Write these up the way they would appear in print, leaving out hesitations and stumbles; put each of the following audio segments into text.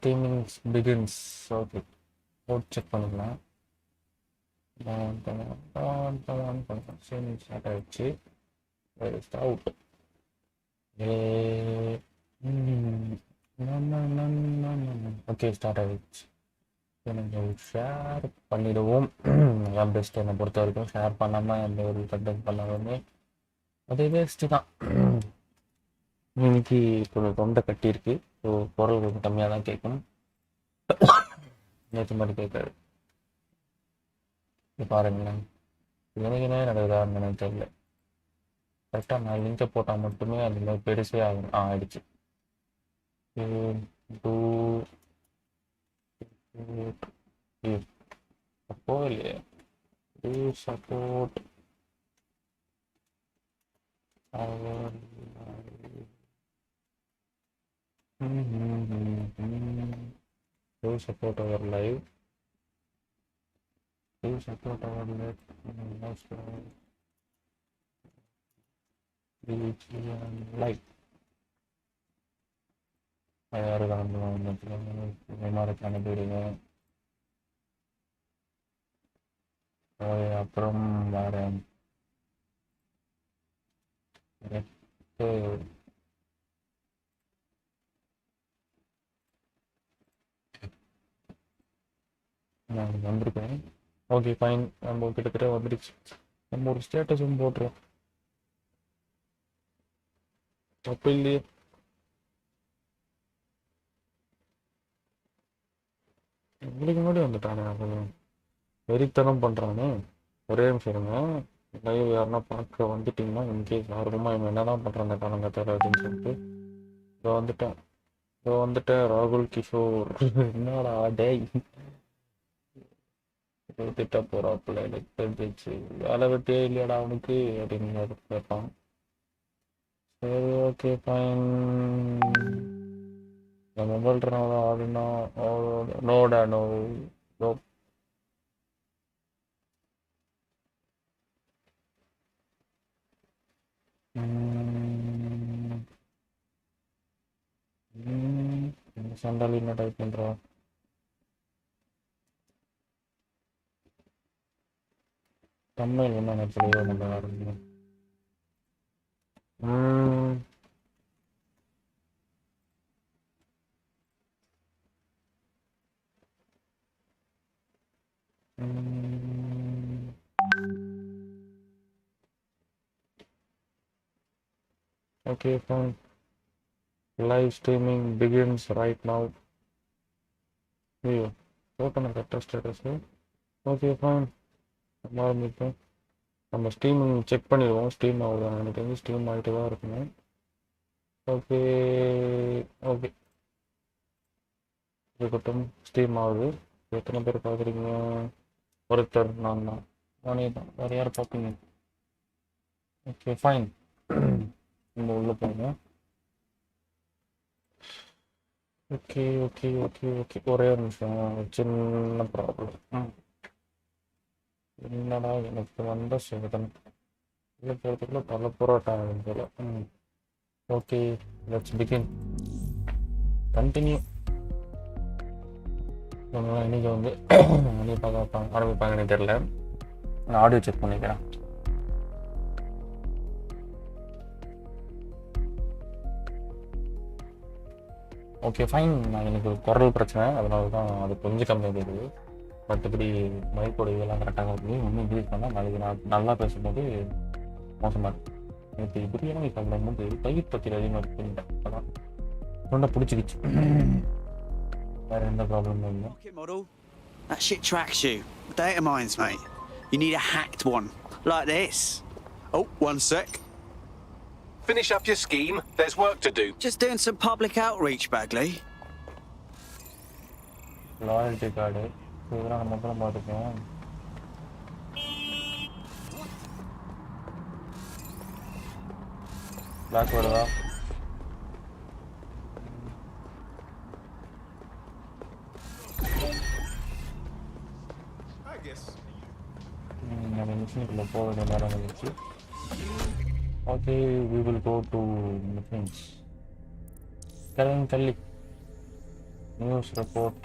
Streaming begins. Okay, boat check பண்ணிக்கலாம். Streaming start ஆகிடுச்சு. Out. Okay, start ஆகிடுச்சு. நீங்கள் ஷேர் பண்ணிவிடுவோம். என் பெஸ்ட் என்னை பொறுத்த வரைக்கும் ஷேர் பண்ணாமல் எந்த ஒரு கண்டென்ட் பண்ணாலுமே அது வேஸ்ட்டு தான். இன்னைக்கு கொஞ்சம் தொண்டை கட்டியிருக்கு. ஸோ குரல் கொஞ்சம் கம்மியாக தான் கேட்கும். நேற்று மாதிரி கேட்காது. இது பாருங்களேன், எனக்குனே நடக்குதான்னு எனக்கு தெரியல. கரெக்டாக நான் லிங்கை போட்டால் மட்டுமே அது மாதிரி பெருசே ஆகும். ஆயிடுச்சு. அப்போ இல்லையே support support our live. Support our live. Like. அப்புறம் வேற நான் வந்திருக்கேன். ஓகே ஃபைன், நம்ம கிட்டத்தட்ட வந்துடுச்சு. நம்ம ஒரு ஸ்டேட்டஸும் போட்டுருவோம். தப்பு இல்லையே. உங்களுக்கு முன்னாடி வந்துட்டானே, வெறித்தனம் பண்ணுறானே. ஒரே நிமிஷம் இருங்க. லைவ் யாருன்னா பார்க்க வந்துட்டிங்கன்னா இன்கேஸ் ஆர்வமாக இவன் என்ன தான் பண்ணுறாங்க காரணங்க தெரியல அப்படின்னு சொல்லிட்டு வந்துட்டேன். ராகுல் கிஷோர் என்னடா டேய் திட்ட போகிறாப்புல எனக்கு தெரிஞ்சிச்சு. வேலை வெட்டியே இல்லையாடா அவனுக்கு அப்படின்னு கேட்பான். சரி ஓகே ஃபைன். என் மொபைல் ஆடுனா நோடா நோ. சண்டாலி என்ன டைப் பண்ணுறா? தமிழ் என்ன நினைச்சலையோ நம்ம ஆரம்பிக்கணும். Okay, fine. Live streaming begins right now. Here, open a status. Okay, fine. நம்ம ஸ்ட்ரீமிங் செக் பண்ணிடுவோம். ஸ்ட்ரீம் ஆகுது, எனக்கு தெரிஞ்சு ஸ்ட்ரீம் ஆகிட்டு தான் இருக்கணும். ஓகே ஓகே, இருக்கட்டும். ஸ்ட்ரீம் ஆகுது. எத்தனை பேர் பார்க்குறீங்க? ஒருத்தர் நான் தான், நானே தான். வேறு யார் பார்ப்பீங்க? ஓகே ஃபைன், நம்ம உள்ளே போங்க. ஓகே ஓகே ஓகே ஓகே, ஒரே ஒரு நிமிஷம், சின்ன ப்ராப்ளம். என்னடா எனக்கு வந்த சேதம் இல்லை போகிறதுக்குள்ள பல போராட்டம் ஆகும் போல. Okay, let's begin. கண்டினியூ. இன்னைக்கு வந்து ஆரம்பிப்பாங்கன்னு தெரியல. நான் ஆடியோ செக் பண்ணிக்கிறேன். Okay fine. நான் எனக்கு குரல் பிரச்சனை, அதனால தான் அது கொஞ்சம் கம்மியாக இருக்குது. மற்றபடி மைக்கோட இதெல்லாம் கரெக்டாக இருக்குது. இன்னும் இன்க்ரீஸ் பண்ணால் நாளைக்கு நான் நல்லா பேசும்போது மோசமாக இருக்குது. எனக்கு பிரியாணி சாப்பிடும்போது தயிர் பத்தியில் அதிகமாக இருக்குன்னு அதான் தொண்டை பிடிச்சிக்கிச்சு. வேற எந்த ப்ராப்ளமும் இல்லை. That shit tracks you. Data mines, mate. You need a hacked one like this. Oh, one sec. Finish up your scheme. There's work to do. Just doing some public outreach, Bagley. Loyalty card. இதெல்லாம் நம்ம அப்புறம் பார்த்துக்கோம். Black வருதா? நம்ம மிஷினுக்குள்ளே போக வேண்டிய நேரம் வந்துச்சு. Okay, we will go to machines. தள்ளி News report.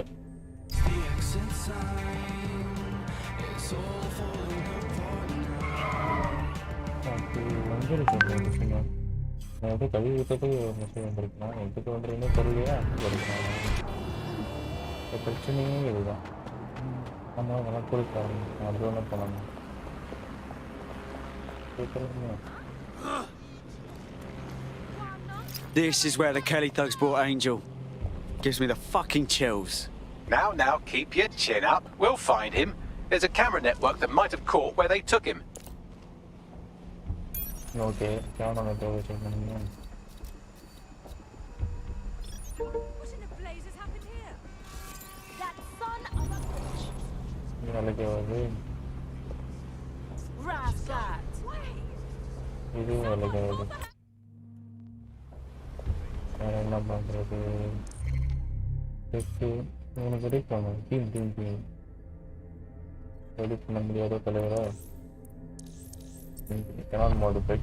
கழுவி விட்டது மெசேஜ் வந்திருக்கலாம். எதுக்கு வந்துருக்குன்னு தெரியலையா? பிரச்சனையே இதுதான். நம்ம நல்லா கொடுக்காரு அப்படி ஒன்று பண்ணணும். This is where the Kelly thugs brought Angel. Gives me the fucking chills. Now, keep your chin up. We'll find him. There's a camera network that might have caught where they took him. Okay, camera network check பண்ணுங்க. What in the blaze has happened here? That son of a bitch. நாளைக்கு வந்து Rascal. இது நாளைக்கு வந்து என்ன பண்ணுறது? உனக்கு ready பண்ணணும். டீம் ரெடி பண்ண முடியாத தலைவரா cannot modify.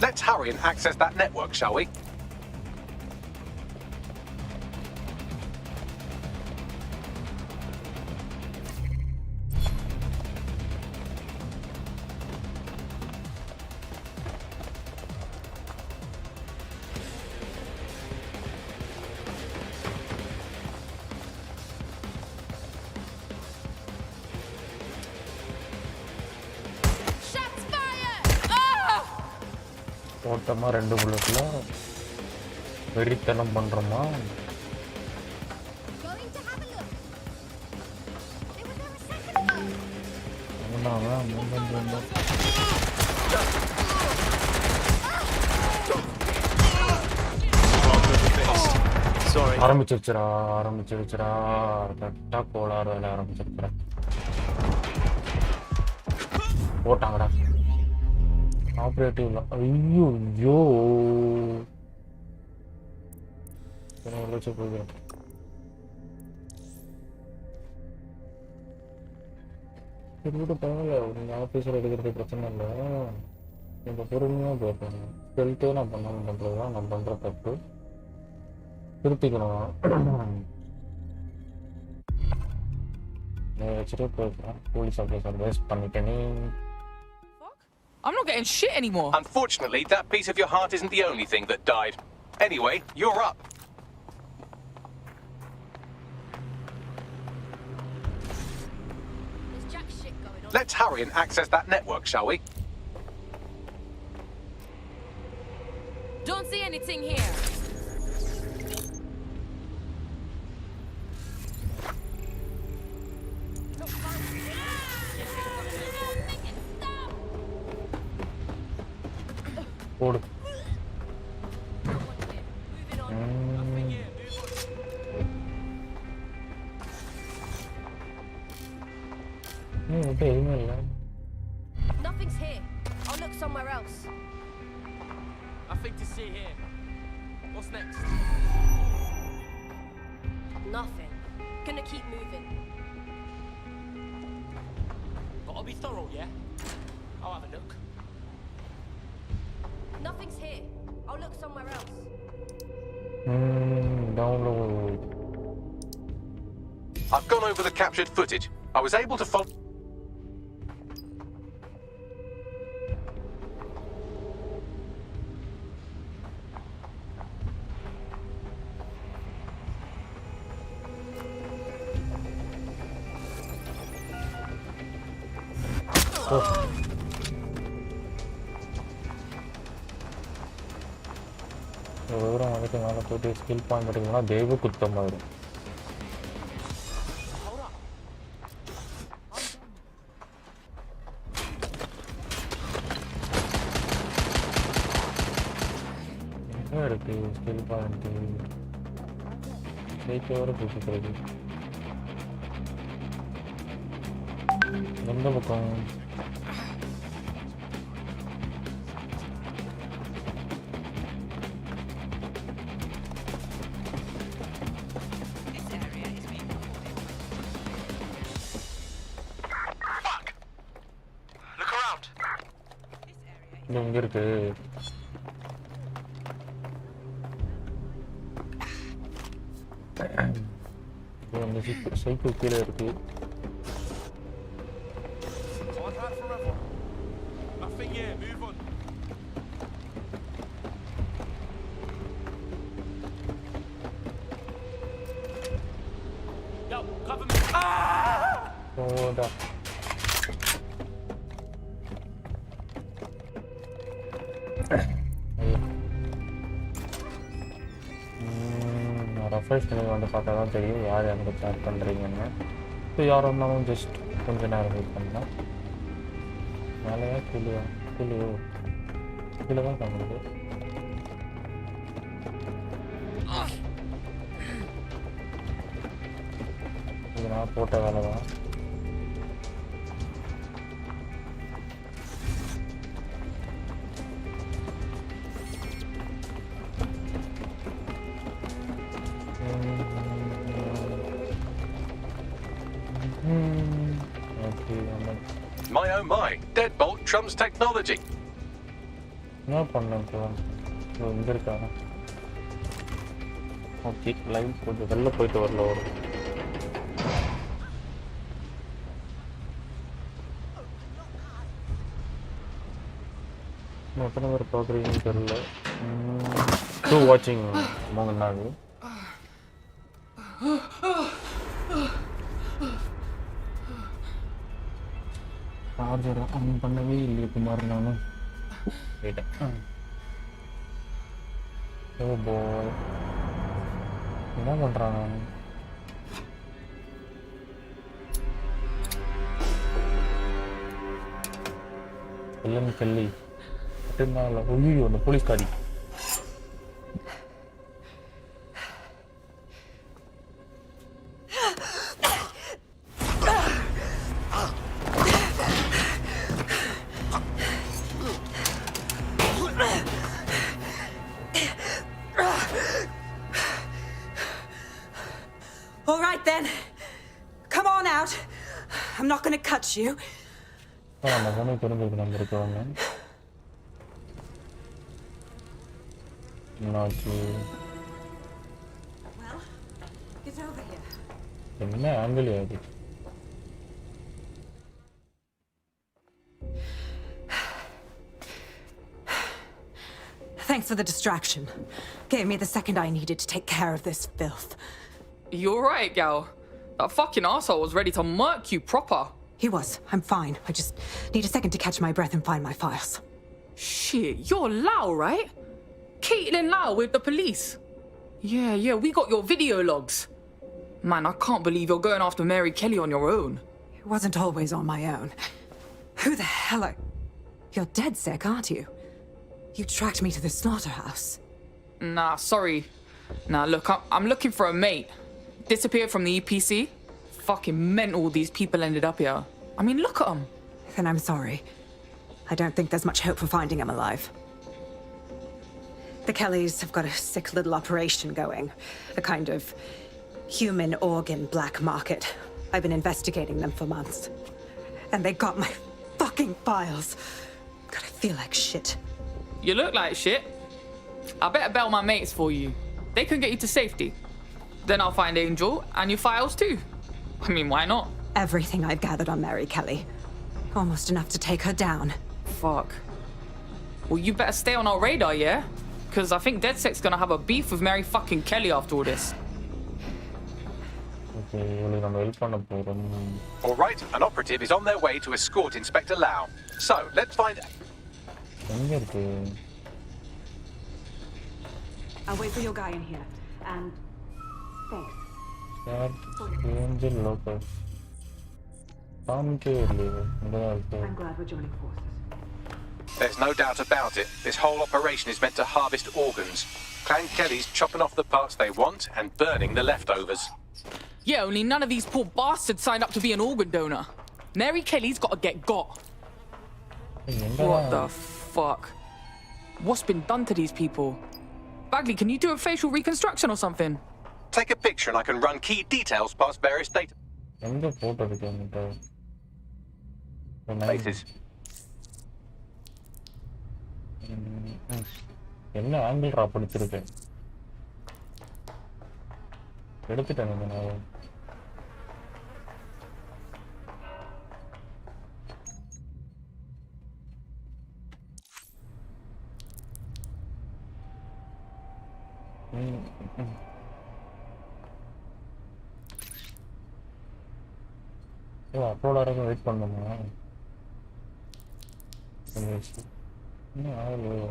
Let's hurry and access that network, shall we? ஓட்டமா 2 புல்லட்ல வெறித்தனம் பண்றோமா? ஆரம்பிச்சிருச்சுரா கரெக்டா கோளாறு வேலை ஆரம்பிச்சிருச்சுரா. போட்டாங்கடா ஆப்ரேட்டிவ்ல. ஐயோ வச்சு போகுது. இது பரவாயில்ல, உங்க ஆஃபீஸில் எடுக்கிறது பிரச்சனை இல்லை. இந்த பொறுமையாக போட்டேன். ஸ்பெல்ட்டே நான் பண்ணாமல் பண்ணுறது தான் நான் பண்ணுற தப்பு. திருத்திக்கணும். வச்சுட்டு போயிருக்கேன். போலீஸ் ஆஃபீஸர் வேஸ்ட் பண்ணிட்டேனே. I'm not getting shit anymore. Unfortunately, that piece of your heart isn't the only thing that died. Anyway, you're up. There's jack shit going on. Let's hurry and access that network, shall we? Don't see anything here. போடு. எதுவுமே இல்லை. Nothing's here. I'll look somewhere else. Nothing to see here. What's next? Nothing. Gonna keep moving. Gotta be thorough, yeah? I'll have a look. Nothing's here. I'll look somewhere else. Download. I've gone over the captured footage. I was able to follow. விவரம் மலைக்கு மேலே போயிட்டு skill point எடுக்கணும்னா தெய்வ குத்தம் ஆயிடும். எங்கே இருக்கு ஸ்கில் பாயிண்ட்டு? ஜெயிக்கவரை கூப்பிடுறது எந்த பக்கம்? இங்க இருக்கு. இந்த சைக்கிள் கீழே இருக்கு. போடா. ரெஃப்ரெஷ் பண்ணி வந்து பார்த்தா தான் தெரியும் யார் எனக்கு சேட் பண்ணுறீங்கன்னு. ஸோ யார் இருந்தாலும் ஜஸ்ட் கொஞ்ச நேரம் வெயிட் பண்ணலாம். மேலேயா கீழே? கீழே தான் காணுது. இது நான் போட்ட வேலை தான். My oh my, deadbolt trumps technology. என்ன பண்ணேன் இப்போ? இங்கே இருக்காங்க. ஓகே, லைவ் கொஞ்சம் வெளில போயிட்டு வரல வரும். எத்தனை பேர் பார்க்குறீங்கன்னு தெரியல. வாட்சிங் மோகன்னாது சார்ஜர் ஆன் பண்ணவே இல்லை குமார். நானும் கேட்டேன். ஓ பாய், என்ன பண்ணுறான்? நான் எல்லாம் கல்லி மட்டும்தான். ஒய்யோ, அந்த போலீஸ்காரி. All right then. Come on out. I'm not going to cut you. நம்ம பொண்ணு தெரிஞ்சிருக்கு நம்ம இருக்கவங்க. என்னாச்சு? Well, get over here. என்ன ஆங்கிள் ஆகுது? Thanks for the distraction. Gave me the second I needed to take care of this filth. You alright, gal? That fucking arsehole was ready to murk you proper. He was. I'm fine. I just need a second to catch my breath and find my files. Shit, you're Lau, right? Caitlin Lau with the police. Yeah, we got your video logs. Man, I can't believe you're going after Mary Kelly on your own. It wasn't always on my own. Who the hell are... You're dead sick, aren't you? You tracked me to the slaughterhouse. Nah, sorry. Nah, look, I'm looking for a mate. Disappeared from the EPC. Fucking mental these people ended up here. I mean, look at them. Then I'm sorry. I don't think there's much hope for finding him alive. The Kellys have got a sick little operation going. A kind of human organ black market. I've been investigating them for months. And they got my fucking files. God, I feel like shit. You look like shit. I better bail my mates for you. They can get you to safety. Then I'll find Angel and your files too. I mean, why not? Everything I've gathered on Mary Kelly. Almost enough to take her down. Fuck. Well, you better stay on our radar, yeah? Because I think DeadSec's gonna have a beef with Mary fucking Kelly after all this. Okay, இவளுக்கு நம்ம help பண்ண போறோம். All right, an operative is on their way to escort Inspector Lau. So, let's find... எங்க இருக்கு? I'll wait for your guy in here. And thanks. Angel Lopez. I'm glad we're joining forces. There's no doubt about it. This whole operation is meant to harvest organs. Clan Kelly's chopping off the parts they want and burning the leftovers. Yeah, only none of these poor bastards signed up to be an organ donor. Mary Kelly's gotta get got. What the fuck? What's been done to these people? Bagley, can you do a facial reconstruction or something? Take a picture and I can run key details past various data bases. என்ன angle drop எடுத்துருக்கேன் எடுத்துட்டேன் நான் upload ஆகிறதுக்கு wait பண்ணணுமா இன்னும் ஆகலையே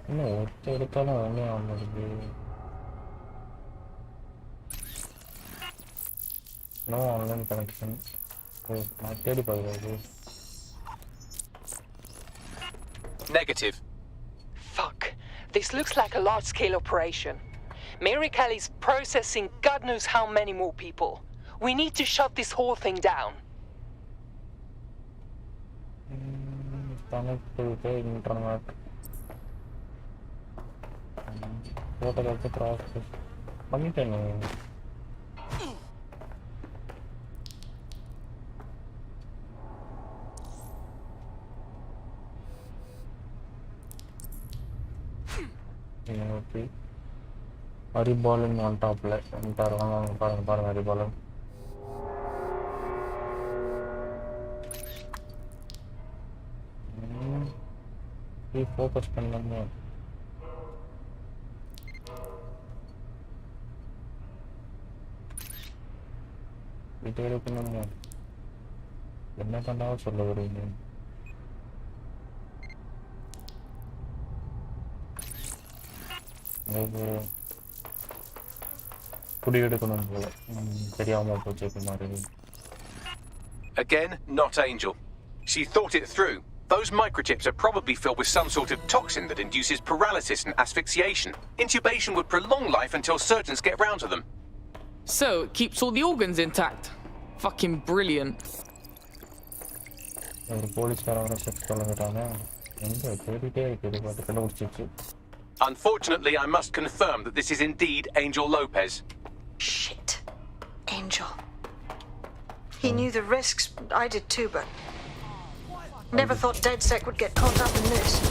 இன்னும் ஒருத்த எடுத்தாலும் ஒன்றே ஆகுது நோ ஆன்லைன் கனெக்ஷன் நான் தேடி பார்க்குறது Negative. Fuck. This looks like a large-scale operation. Mary Kelly's processing God knows how many more people. We need to shut this whole thing down. Connectivity internet photography process பண்ணிட்டேன் okay Haribalan on டாப்ல பாருங்க பாருங்க Haribalan focus பண்ணாம இது எடுக்கணும்னு என்ன பண்ணாலும் சொல்ல வருவீங்க குடி எடுக்கணும் போல தெரியாம போச்சு Kumar Again, not Angel. She thought it through. Those microchips are probably filled with some sort of toxin that induces paralysis and asphyxiation. Intubation would prolong life until surgeons get round to them. So, it keeps all the organs intact. Fucking brilliant. ஒரு போலீஸ்காரவரை check பண்ணிட்டாங்க எங்க தேடிட்டே இருக்குது பார்த்து கண்டுபிடிச்சிச்சு Unfortunately, I must confirm that this is indeed Angel Lopez. Shit. Angel. He knew the risks. I did too, but never thought DedSec would get caught up in this.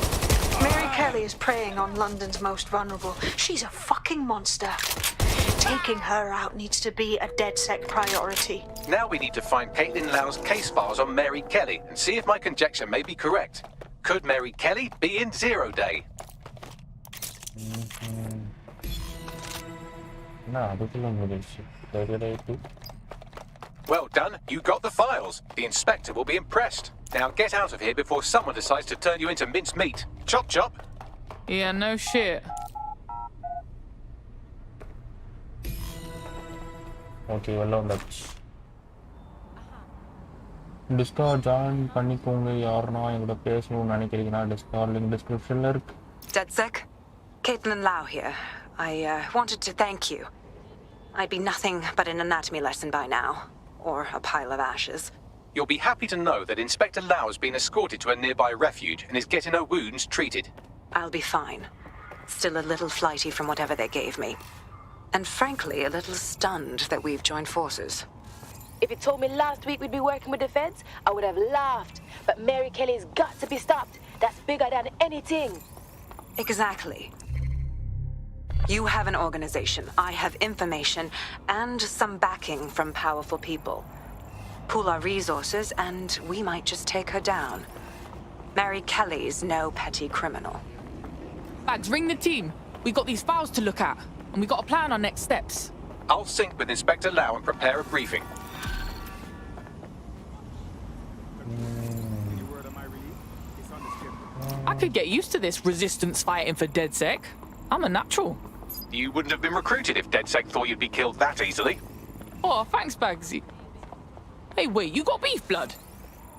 Mary Kelly is preying on London's most vulnerable. She's a fucking monster. Taking her out needs to be a DedSec priority. Now we need to find Caitlin Lau's case files on Mary Kelly and see if my conjecture may be correct. Could Mary Kelly be in Zero Day? Well done, you got the files. The inspector will be impressed. Now get out of here before someone decides to turn you into minced meat. Chop chop. Yeah, no shit. Okay, well done. Discord join பண்ணிக்கோங்க யாரனா என்கிட்ட பேசணும்னு நினைக்கிறீங்கன்னா Discord link descriptionல இருக்கு. DedSec? Caitlin Lau here. I wanted to thank you. I'd be nothing but an anatomy lesson by now. Or a pile of ashes. You'll be happy to know that Inspector Lau has been escorted to a nearby refuge and is getting her wounds treated. I'll be fine. Still a little flighty from whatever they gave me. And frankly, a little stunned that we've joined forces. If you told me last week we'd be working with the feds, I would have laughed. But Mary Kelly's got to be stopped. That's bigger than anything. Exactly. You have an organization, I have information, and some backing from powerful people. Pool our resources, and we might just take her down. Mary Kelly's no petty criminal. Bags, ring the team. We got these files to look at. and we got to plan our next steps. I'll sync with Inspector Lau and prepare a briefing. I could get used to this resistance fighting for DedSec. I'm a natural. You wouldn't have been recruited if DedSec thought you'd be killed that easily. Oh, thanks, Bagsy. Hey, wait, you got beef blood?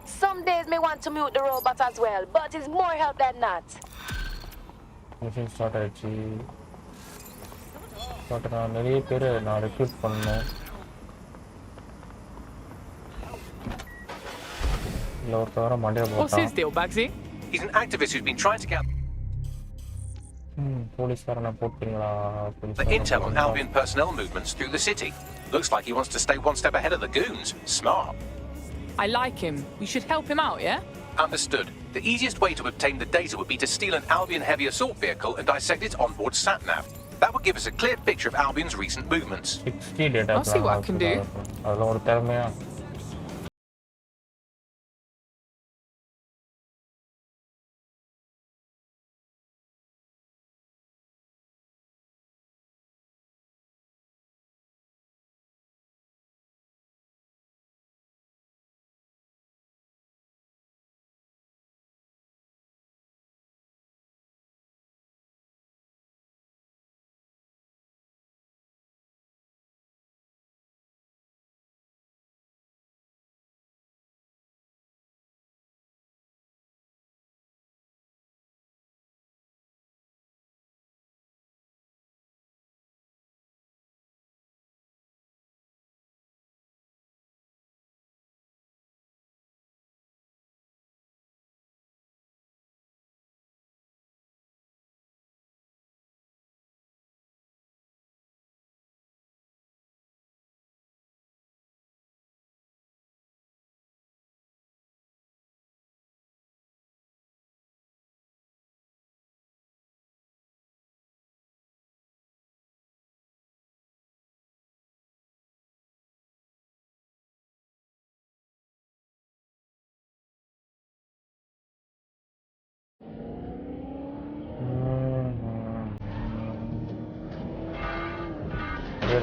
Some days may want to mute the robot as well, but it's more help than not. Machine start ஆயிடுச்சு. But நான் நிறைய பேர் நான் recruit பண்ணேன். இல்லை ஒருத்தவரை மண்டியை What's his போட்டான். deal, Bagsy? He's an activist who's been trying to get போலீஸ்காரனை போட்டீங்களா? the intel on Albion personnel movements through the city. Looks like he wants to stay one step ahead of the goons. Smart. I like him. We should help him out, yeah? Understood. The easiest way to obtain the data would be to steal an Albion heavy assault vehicle and dissect its onboard sat-nav. That would give us a clear picture of Albion's recent movements. 60 data I'll see what I can do. அதில் ஒரு திறமையா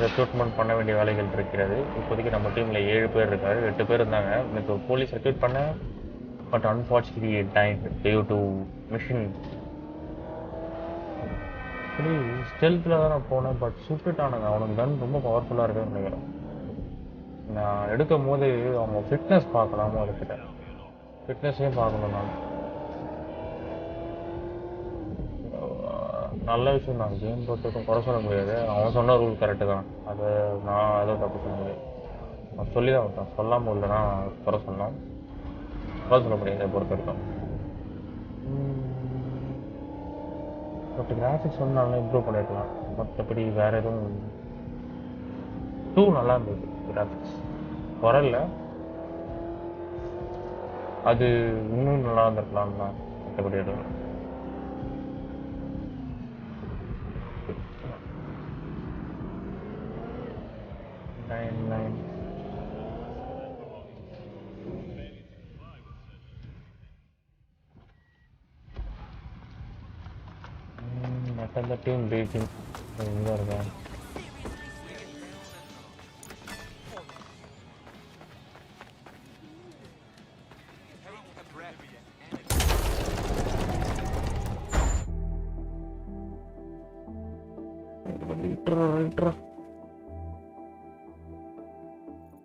recruitment பண்ண வேண்டிய வேலைகள் இருக்கிறது. இப்போதைக்கு நம்ம டீமில் 7 பேர் இருக்காரு. 8 பேர் இருந்தாங்க. எனக்கு போலீஸ் ரெக்ரூட் பண்ண but unfortunately time due to machine. சரி ஸ்டெல்த்தில் தான் நான் போனேன் பட் சுட்டுட்டானுங்க. அவனுக்கு கன் ரொம்ப பவர்ஃபுல்லாக இருக்குன்னு நினைக்கிறேன். நான் எடுக்கும் போது அவங்க ஃபிட்னஸ் பார்க்கலாமோ இருக்கிறேன். ஃபிட்னஸையும் பார்க்கணும் நான். நல்ல விஷயம் தான். கேம் பொறுத்தவரைக்கும் குறை சொல்ல முடியாது. அவன் சொன்ன ரூல் கரெக்டு தான். அதை நான் எதுவும் தப்பு சொல்ல முடியாது. அவன் சொல்லி தான் விட்டான். சொல்லாமல் இல்லைன்னா குறை சொன்னான். குறை சொல்ல முடியாது இதை பொறுத்த வரைக்கும். பட் கிராஃபிக்ஸ் வந்து நல்லா இம்ப்ரூவ் பண்ணியிருக்கலாம். மற்றபடி வேறு எதுவும் 2 நல்லா இருந்தது கிராஃபிக்ஸ். குறையில்ல. அது இன்னும் நல்லா இருந்திருக்கலாம் தான். மற்றபடி எதுவும் the team beating guy.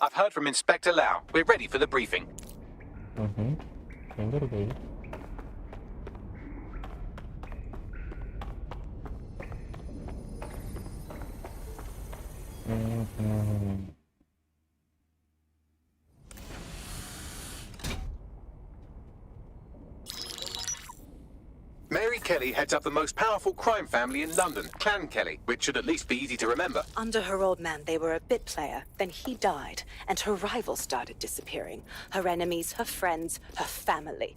I've heard from Inspector Lau. We're ready for the briefing. Mary Kelly heads up the most powerful crime family in London, Clan Kelly, which should at least be easy to remember. Under her old man, they were a bit player. Then he died, and her rivals started disappearing. Her enemies, her friends, her family.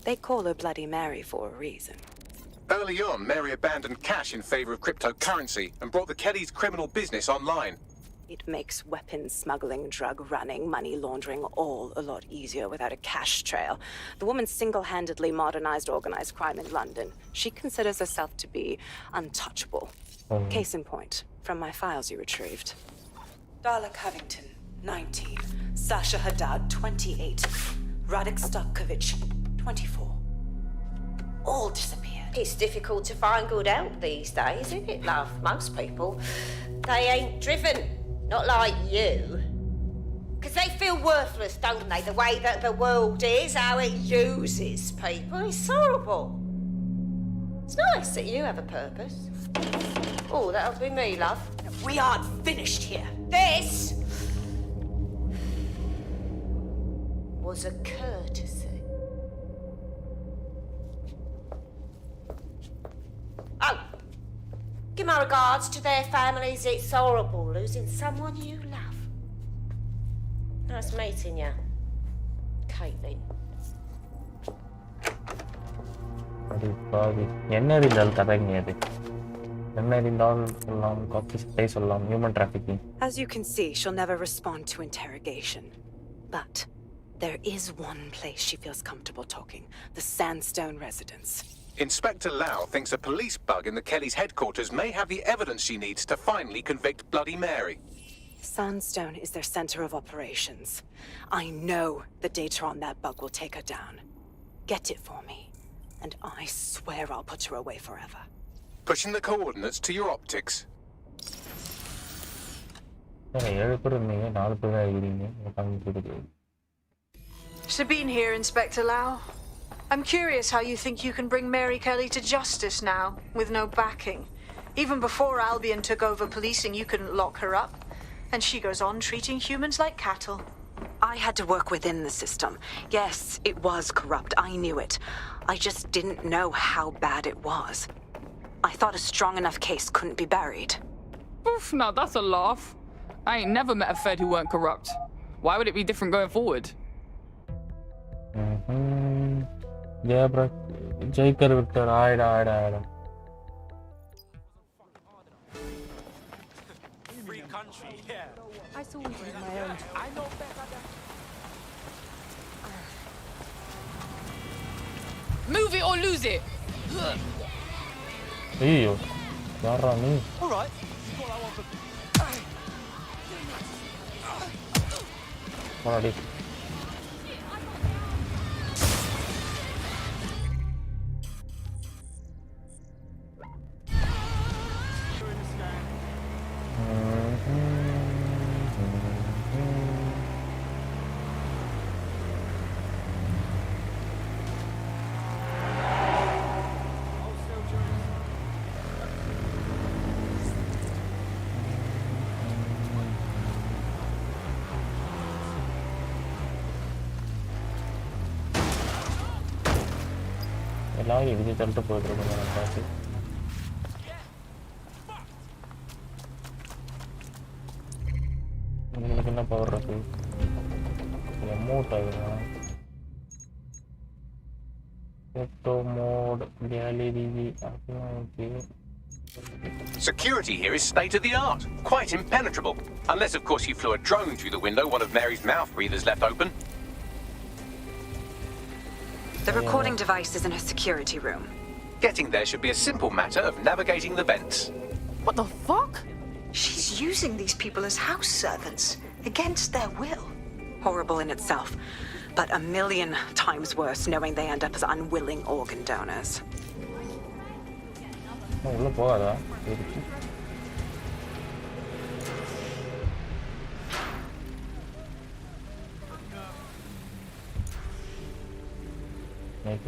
They call her Bloody Mary for a reason. Early on, Mary abandoned cash in favor of cryptocurrency and brought the Kellys' criminal business online. It makes weapons smuggling, drug running, money laundering all a lot easier without a cash trail. The woman single-handedly modernized organized crime in London. She considers herself to be untouchable. Case in point, from my files you retrieved. Darla Covington, 19. Sasha Haddad, 28. Radek Stokovich, 24. All disappeared. It's difficult to find good help these days, isn't it, love? Most people, they ain't driven. Not like you. Because they feel worthless, don't they? The way that the world is, how it uses people. It's horrible. It's nice that you have a purpose. Oh, that'll be me, love. We aren't finished here. This was a courtesy. Oh, give my regards to their families. It's horrible losing someone you love. Nice meeting you, Caitlin. Human trafficking. As you can see, she'll never respond to interrogation. But there is one place she feels comfortable talking. The Sandstone residence. Inspector Lau thinks a police bug in the Kellys' headquarters may have the evidence she needs to finally convict Bloody Mary. Sandstone is their center of operations. I know the data on that bug will take her down. Get it for me, and I swear I'll put her away forever. Pushing the coordinates to your optics. Sabine here, Inspector Lau. I'm curious how you think you can bring Mary Kelly to justice now, with no backing. Even before Albion took over policing, you couldn't lock her up. And she goes on treating humans like cattle. I had to work within the system. Yes, it was corrupt. I knew it. I just didn't know how bad it was. I thought a strong enough case couldn't be buried. Oof, now that's a laugh. I ain't never met a Fed who weren't corrupt. Why would it be different going forward? Yeah, bro. Jaikar Victor, aida. Free country, yeah. I saw it in my own. I know better than... Move it or lose it. Hey, yarra me. All right. What I want to... Already. எல்லாரும் இடிச்சு தள்ளிட்டு போயிட்டு இருக்கோம் நான் பார்த்து உங்களுக்கு என்ன power இருக்கு எமோட் ஆகுதா Auto mode, gallery, okay. Security here is state of the art, quite impenetrable. Unless, of course, you flew a drone through the window one of Mary's mouth breathers left open. The recording device is in her security room. Getting there should be a simple matter of navigating the vents. What the fuck? She's using these people as house servants, against their will. Horrible in itself, but a million times worse knowing they end up as unwilling organ donors. உள்ள போகாதா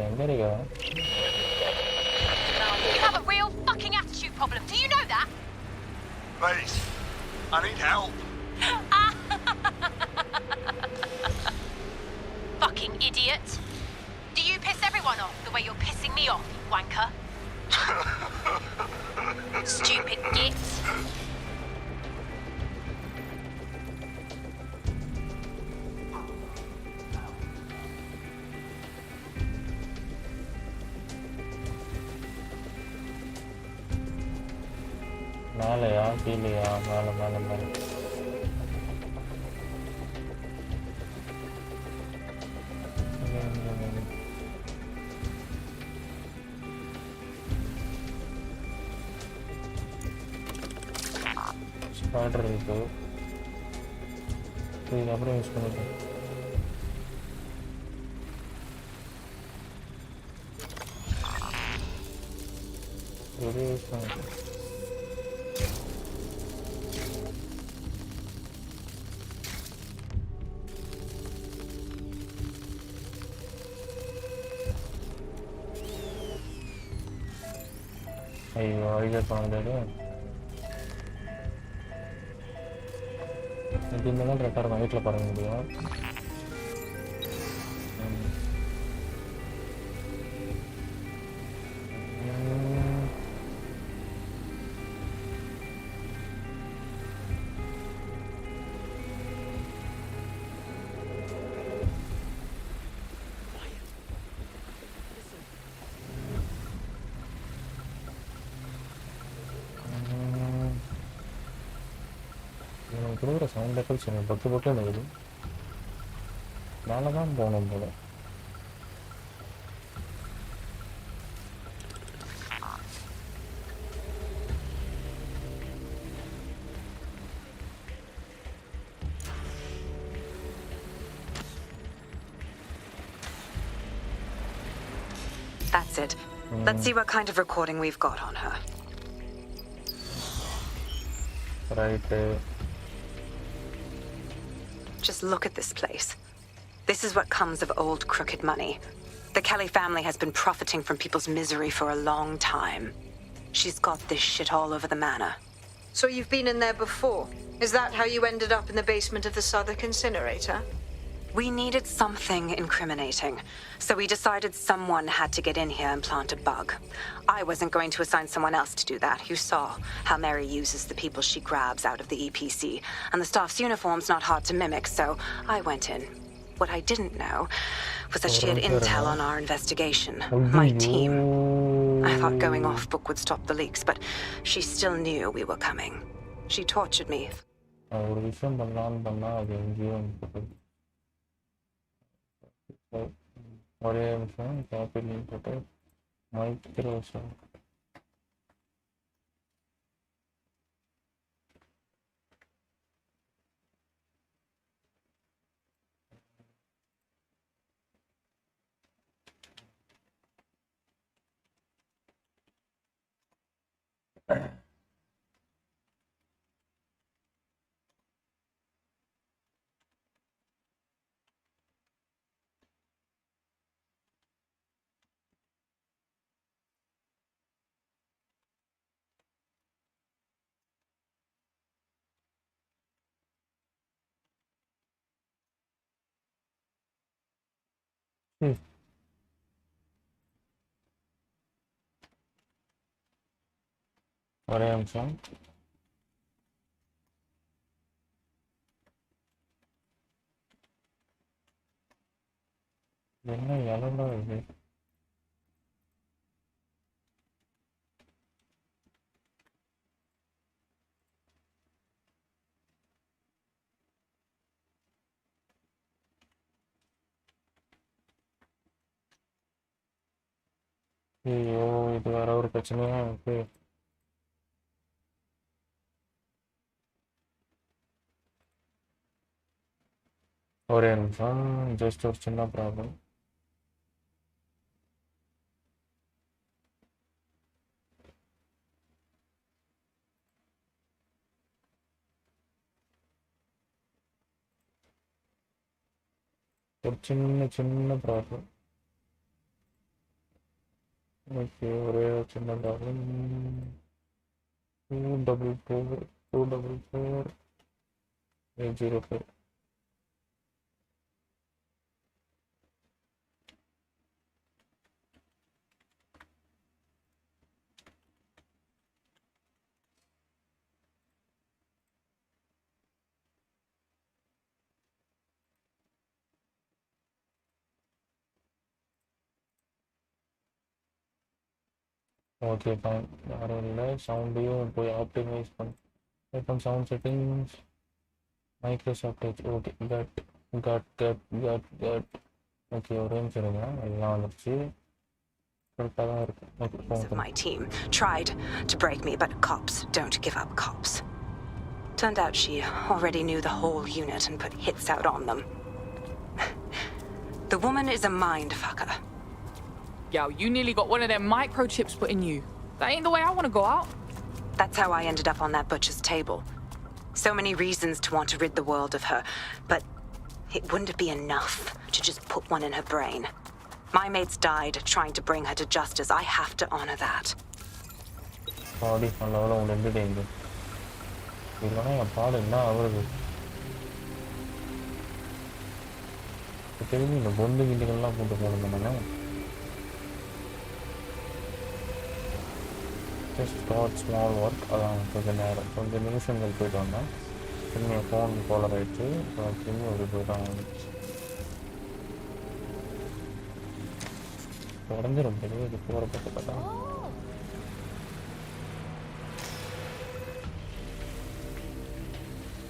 எங்க இருக்கா You have a real fucking attitude problem. Do you know that? Please, I need help. Fucking idiot. Do you piss everyone off the way you're pissing me off, you wanker? Stupid git. மேலையா கீழையா மேல order இருக்கு. இதுக்கப்புறம் use பண்ணிட்டேன். இது use பண்ணிட்டேன். ஐயோ idea பண்ண இது இருந்தாலும் கரெக்டாக இருக்கும். வீட்டில் பாருங்க முடியும். கொடுக்குற சவுண்ட் எஃபெக்ட்ஸ் எனக்கு பக்கு பக்கம் இருக்குது. மேலே தான் போகணும் போல. That's it. Let's see what kind of recording we've got on her. Right. Just look at this place. This is what comes of old crooked money. The Kelly family has been profiting from people's misery for a long time. She's got this shit all over the manor. So you've been in there before? Is that how you ended up in the basement of the Southwark incinerator? We needed something incriminating, so we decided someone had to get in here and plant a bug. I wasn't going to assign someone else to do that. You saw how Mary uses the people she grabs out of the EPC, and the staff's uniform's not hard to mimic, so I went in. What I didn't know was that she had intel on our investigation, my team. I thought going off book would stop the leaks, but she still knew we were coming. She tortured me. ஒரே நிமிஷம் capital போட்டு Microsoft ஒரே நிமிஷம் என்ன இலண்டா இது ஐயோ இது வேற ஒரு பிரச்சனையா இருக்கு ஒரே நிமிஷம் ஜஸ்ட் ஒரு சின்ன ப்ராப்ளம் ஒரு சின்ன ப்ராப்ளம் ஓகே ஒரே சின்ன ப்ராப்ளம் 244 804 ஓகே ஃபைன் யாரும் இல்லை சவுண்டையும் போய் ஆப்டிமைஸ் பண்ண sound settings Microsoft edge okay cut okay ஒரே நிமிஷம் இருங்க எல்லாம் வந்துருச்சு கரெக்டாக தான் இருக்கு My team tried to break me, but cops don't give up cops. Turned out she already knew the whole unit and put hits out on them. The woman is a mind fucker. Yo, you nearly got one of them microchips put in you. That ain't the way I want to go out. That's how I ended up on that butcher's table. So many reasons to want to rid the world of her, but it wouldn't be enough to just put one in her brain. My mates died trying to bring her to justice. I have to honor that. பாடி நல்ல உங்களை எண்டுட்டேங்க இல்லைன்னா என் பாடு என்ன ஆகுறது தெரிஞ்சு இந்த பொந்து கிண்டுகள்லாம் போட்டு போகணுமாண்ணே ஜஸ்ட் ஸ்டார்ட் ஸ்மால் ஒர்க் அதான் கொஞ்சம் நிமிஷங்கள் போயிட்டு வந்தேன் திரும்பி ஃபோன் காலர் ஆகிடுச்சு திரும்பி ஒரு போயிட்டு உடஞ்சிரும் பெரிய இது போகிற பற்றி பார்த்தா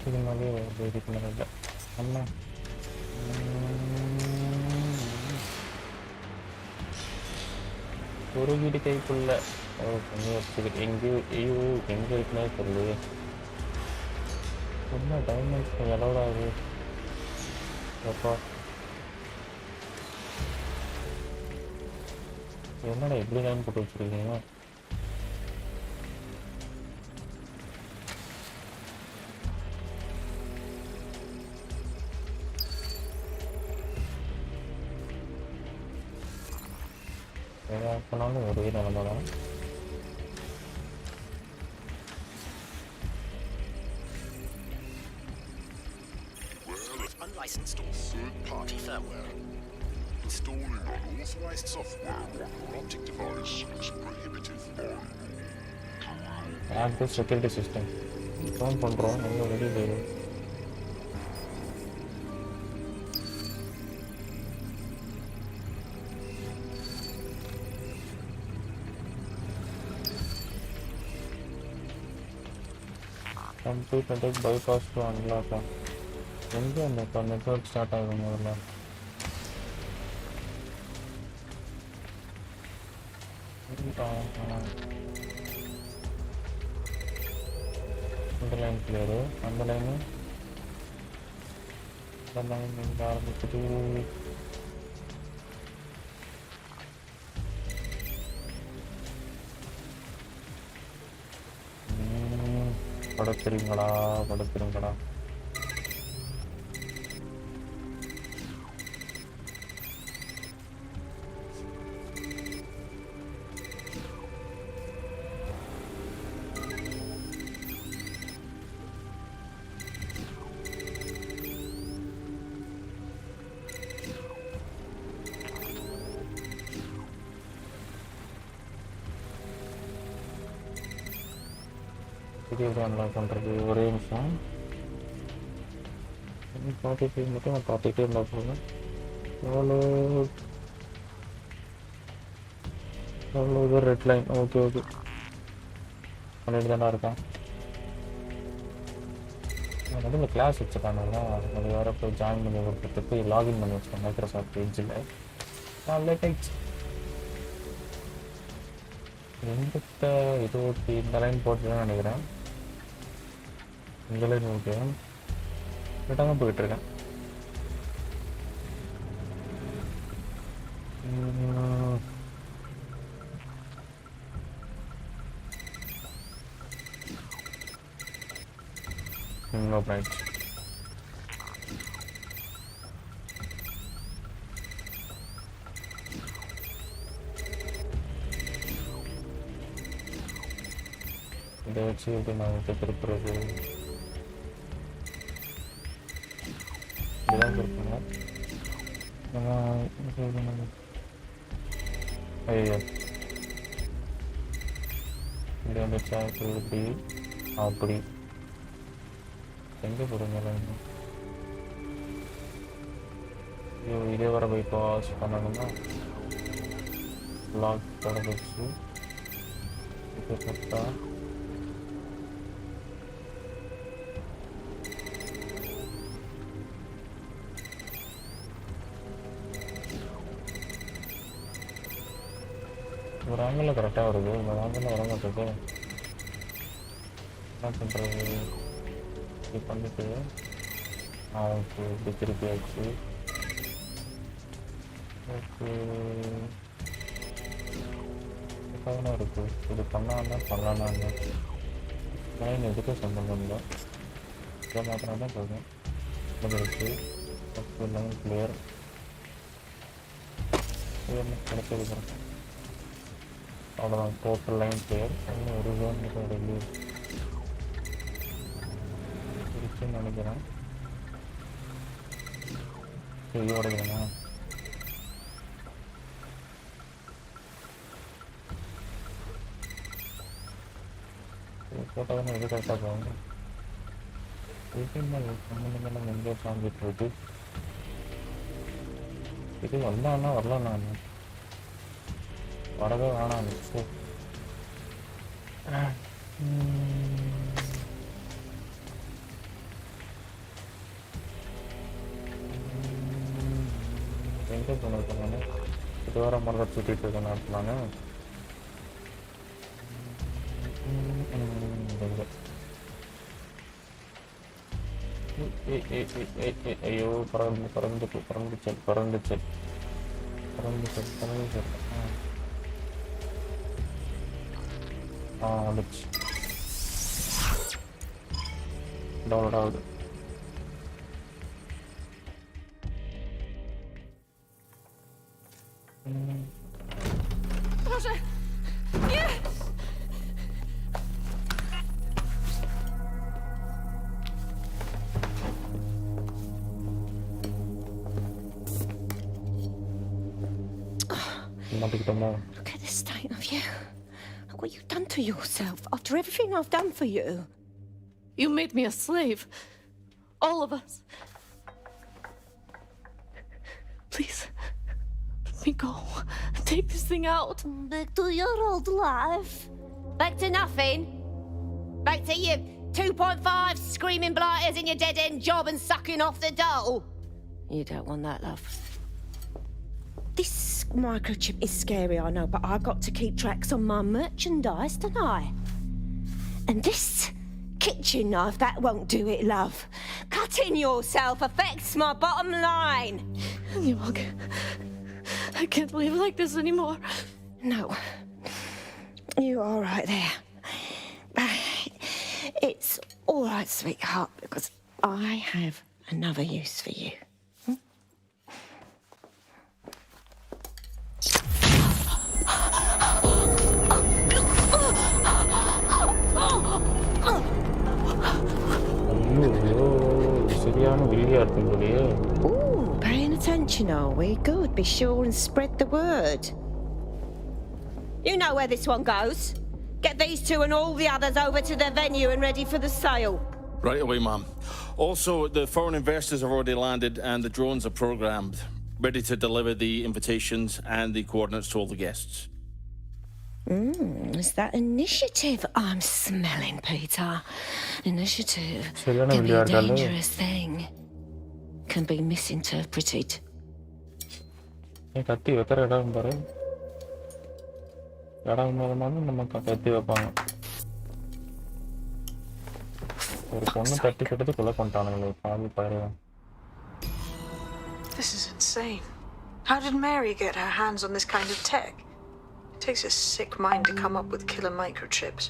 இதுமாதிரி ஒரு இது பண்ணல அம்மா ஒரு வீடு கைக்குள்ள பண்ணி வச்சுக்கிட்டு எங்கேயோ எங்கே இருக்குன்னே தெரியல என்ன டைமண்ட்ஸ் எவ்வளோ ஆகுது எப்பா என்னடா எப்படி லைன் போட்டு வச்சுருக்கீங்க பண்ணாலும் ஒரே நிலமை தான் Unlicensed or third-party firmware. Installing unauthorized software on your optic device is prohibited by Add the security system. Phone control, I'm already there. Complete attack bypass to unlock. எங்கே அந்த நெட்வொர்க் ஸ்டார்ட் ஆகும் முதல்ல இந்த லைன் கிளியரு அந்த line இங்கே ஆரம்பிச்சுட்டு படுத்துருங்கடா இது unlock பண்ணுறது ஒரே நிமிஷம் பார்த்துட்டு மட்டும் நான் பார்த்துக்கிட்டே இருந்தால் போதும் எவ்வளோ ரெட் லைன் ஓகே பண்ணிட்டு தானே இருக்கான் வந்து இந்த கிளாஸ் வச்சுருக்காங்க அது வேறு போய் ஜாயின் பண்ணி கொடுத்துட்டு போய் லாகின் பண்ணி வச்சுருக்கேன் மைக்ரோசாஃப்ட் எட்ஜில் லேட் ஆயிடுச்சு இந்த லைன் போட்டுதான் நினைக்கிறேன் இந்த லைன் ஓகே கரெக்டாக தான் போயிட்டுருக்கேன் ஓப்பன் ஆயிடுச்சு இதை வச்சு எப்படி நான் திருப்புறது இதுதான் திருப்புங்க ஐயோ இது வந்துச்சா இப்படி அப்படி எங்கே போடுங்க ஐயோ இதே வர பைபாஸ் பண்ணணும்னா லாக் தட வச்சு இப்போ கரெக்டா ஒரு ஆங்கிளில் கரெக்டாக வருது இந்த ஆங்கிளில் வர மாட்டேது என்ன பண்ணுறது பண்ணிட்டு ஓகே இப்படி திருப்பியாச்சு. ஓகே இதுக்காக இருக்கு. இது பண்ணலாம் லைன் எதுக்கும் சம்பந்தம் இல்லை. இதை மாத்திரம் தான் போதும். முடிச்சு ஓகே லைன் கிளியர். கிடைச்சது அவ்வளோதான். Total line clear. இன்னும் ஒரு ஜோன் இருக்குன்னு நினைக்கிறேன். இதோட வேணா போட்டால் எது கரெக்டாக போவாங்க. சம்பந்தமெல்லாம் எங்கே சாஞ்சிட்டு இருக்கு. இது வரலான்னா வரவே வேணாம். எங்கே போனது நான் இது வர மரம் சுற்றிட்டு இருக்கேன் நாட்டுலான்னு. ஐயோ பறந்துச்சு. வந்துச்சு. டவுன்லோட் ஆகுது. Proszę! Nie! Look at the state of you. Look what you've done to yourself after everything I've done for you. You made me a slave. All of us. Please, let me go. Take this thing out. Back to your old life. Back to nothing. Back to you 2.5 screaming blighters in your dead-end job and sucking off the dole. You don't want that, love. This microchip is scary, I know, but I got to keep tracks on my merchandise, don't I? And this kitchen knife, that won't do it, love. Cutting yourself affects my bottom line. Yuvan, I can't live like this anymore. No. You're all right there. It's all right, sweetheart, because I have another use for you. Ooh, paying attention, are we? Good. Be sure and spread the word. You know where this one goes. Get these two and all the others over to the venue and ready for the sale. Right away, ma'am. Also, the foreign investors have already landed and the drones are programmed, ready to deliver the invitations and the coordinates to all the guests. Is that initiative I'm smelling, Peter? Initiative can be a dangerous thing. Can be misinterpreted. கத்தி வைக்கிற இடம் பாரு. இடம் மூலமாக நம்ம கத்தி வைப்பாங்க. ஒரு பொண்ணு தட்டி கட்டி கொலை பண்ணிட்டானுங்களே பாவி பாரு. This is insane. How did Mary get her hands on this kind of tech? It takes a sick mind to come up with killer microchips.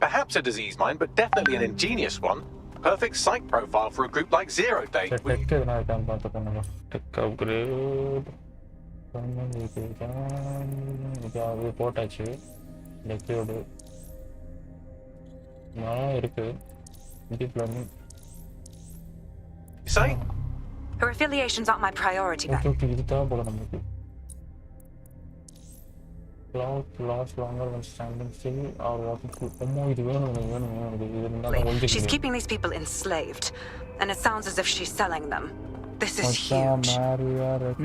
Perhaps a disease mind, but definitely an ingenious one. Perfect psych profile for a group like Zero Day. Tech upgrade. போட்டாச்சு. லெக்யூடு இருக்கு. Deep learning. Say? Her affiliations aren't my priority. Cloud lasts longer when standing still or walking through. She's keeping these people enslaved, and it sounds as if she's selling them. This is huge.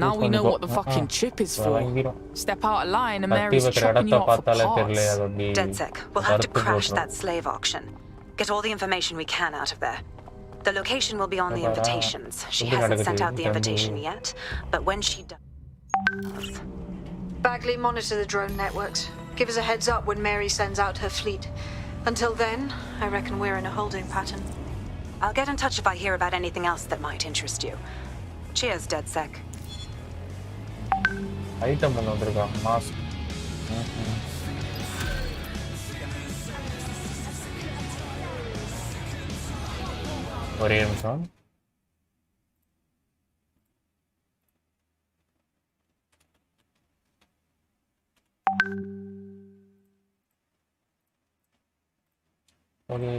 Now we know what the fucking chip is for. Step out of line and Mary's chopping you up for parts. DedSec, we'll have to crash that slave auction. Get all the information we can out of there. The location will be on the invitations. She hasn't sent out the invitation yet, but when she does... Bagley, monitor the drone networks. Give us a heads up when Mary sends out her fleet. Until then, I reckon we're in a holding pattern. I'll get in touch if I hear about anything else that might interest you. Cheers, DedSec. Item ஒன்று வந்திருக்கா mask. ஒரே நிமிஷம். Okay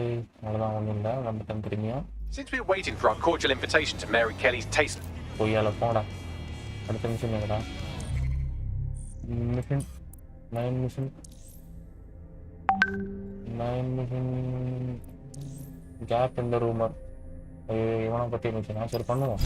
அவ்வளோதான் ஒன்றும் இல்லை வந்துட்டேன் திரும்பியும். Since we're waiting for our cordial invitation to Mary Kelly's taste... பொய்யால போடா. அடுத்த மிஷின் எங்கடா? மிஷின் 9 மிஷின் கேப் இந்த ரூமர். இவனை பற்றி மிஷினா சரி பண்ணுவோம்.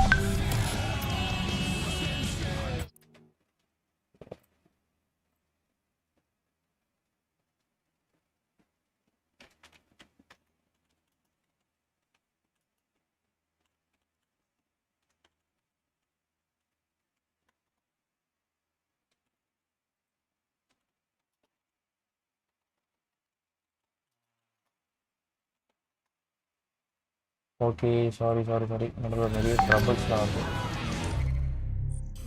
ஓகே சாரி நடுவில் நிறைய ட்ரபிள்ஸ்லாம் ஆகுது.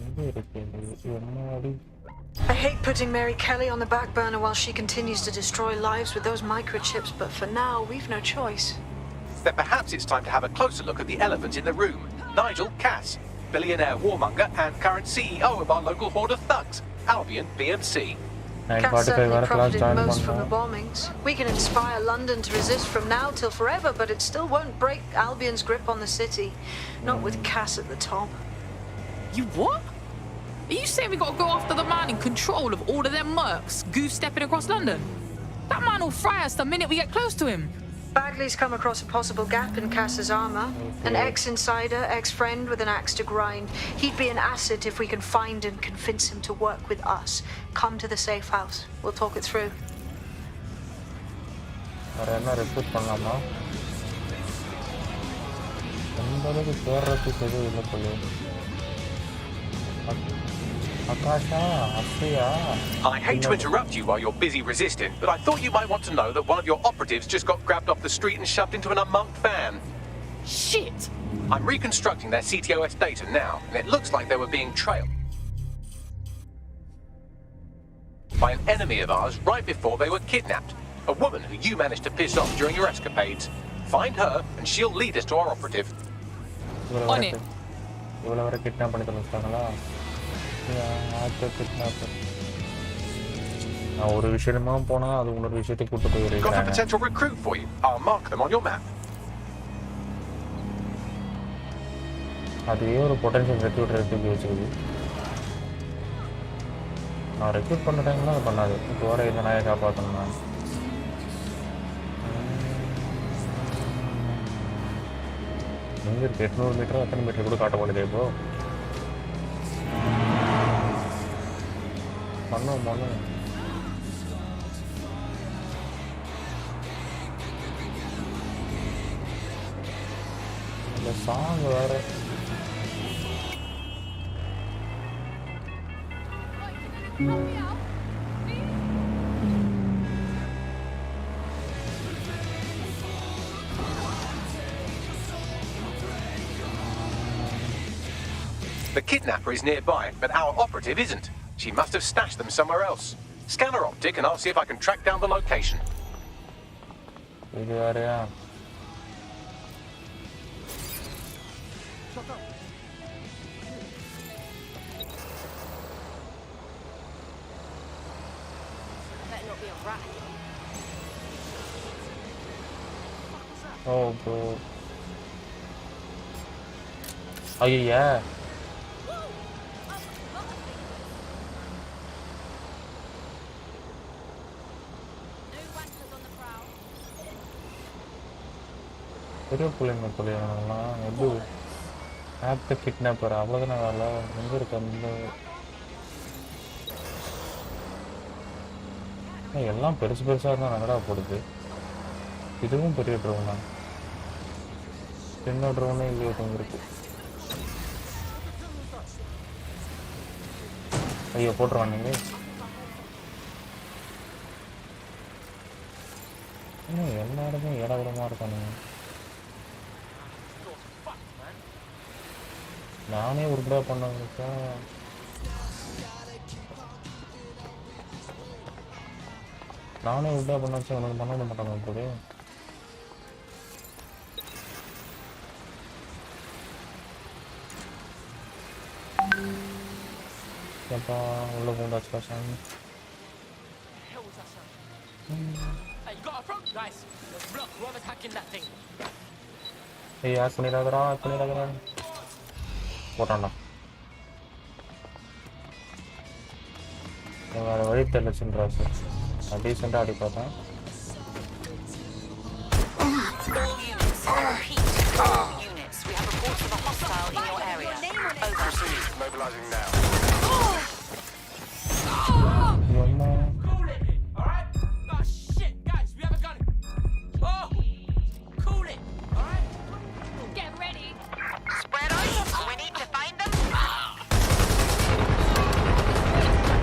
எங்கே இருக்கு என்னடி? I hate putting Mary Kelly on the back burner while she continues to destroy lives with those microchips, but for now, we've no choice. Then perhaps it's time to have a closer look at the elephant in the room. Nigel Cass, billionaire warmonger and current CEO of our local horde of thugs, Albion BMC. Cass certainly profited most from the bombings. We can inspire London to resist from now till forever, but it still won't break Albion's grip on the city. Not with Cass at the top. You what? Are you saying we gotta go after the man in control of all of them mercs, goose-stepping across London? That man will fry us the minute we get close to him. Bagley's come across a possible gap in Cass's armor. An ex-insider, ex-friend with an axe to grind. He'd be an asset if we can find and convince him to work with us. Come to the safe house. We'll talk it through. என்ன recruit பண்ணலாமா? எந்த அளவுக்கு சேர்றதுக்கு எதுவும் இல்லை போல. Akasha, Asriya. I hate to interrupt you while you're busy resisting, but I thought you might want to know that one of your operatives just got grabbed off the street and shoved into an unmarked van. Shit! I'm reconstructing their CTOS data now, and it looks like they were being trailed by an enemy of ours right before they were kidnapped. A woman who you managed to piss off during your escapades. Find her, and she'll lead us to our operative. On it. இவ்வளோ வரை kidnap பண்ணி தொலைச்சிட்டாங்களா? நான் ஒரு விஷயமா போனா அது இன்னொரு விஷயத்தை கூட்டு Got a போயிருக்கேன். potential recruit for you. I'll mark them on your map. அதுவே ஒரு பொட்டன்ஷியல் ரெக்ரூட்டர் எடுத்து வச்சுக்குது. நான் ரெக்ரூட் பண்ண டைம்லாம் அது பண்ணாது. இப்போ வர இந்த நாயை காப்பாற்றணும் நான். எங்கே இருக்கு? 800 மீட்டர் எத்தனை மீட்டர் கூட காட்ட மாட்டேது இப்போ. பண்ணுவோம் இந்த சாங் வேற. The kidnapper is nearby, but our operative isn't. She must have stashed them somewhere else. Scan her optic and I'll see if I can track down the location. இது வேறையா? Oh bro. ஐயா பெரிய பிள்ளைங்க பிள்ளைங்கலாம் எப்படி ஆப்ட kidnapper அவ்வளோதானே வேலை. எங்கே இருக்கு அந்த எல்லாம் பெருசு பெருசாக இருந்தால் நகடா போடுது. இதுவும் பெரிய ட்ரோன் தான். சின்ன ட்ரோனே இல்லையோ இருக்கு. ஐயோ போட்டுருவான் நீங்கள். எல்லா இடமும் ஏடாவிடமாக இருக்கானுங்க. நானே உருப்படியா பண்ணா நானே உருப்படியா பண்ணாச்சு உனக்கு பண்ண மாட்டாங்க இப்போது எப்பா உள்ள போண்டாச்சு சாமி Hey, you got a problem, guys? Look, we're attacking that thing. ஏய் ஆட் பண்ணிடாதடா போட்டான்டா வேற வழி தெரியல சின்ரா சார் நான் டீசெண்டாக ஆடி பார்த்தேன் Units, we have reports of a hostile in your area. Over. Proceed, mobilizing now.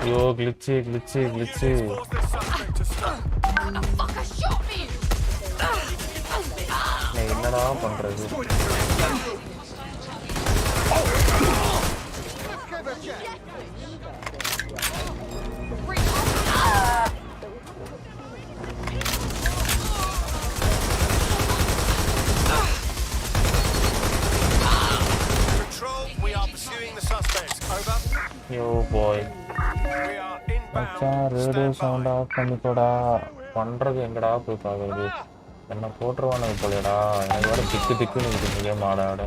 Yo, glitchy. நீ என்னடா பண்றது Control, we are pursuing the suspects. Over. Yo, boy. We are inbound. மச்சான் ரேடியோ சவுண்ட் ஆஃப் பண்ணிக்கோடா பண்றது எங்கடா போய் பாக்குறது என்ன போட்டுருவானுங்க போலடா எனக்கு வேற திக்குன்னு இருக்குது மாடாட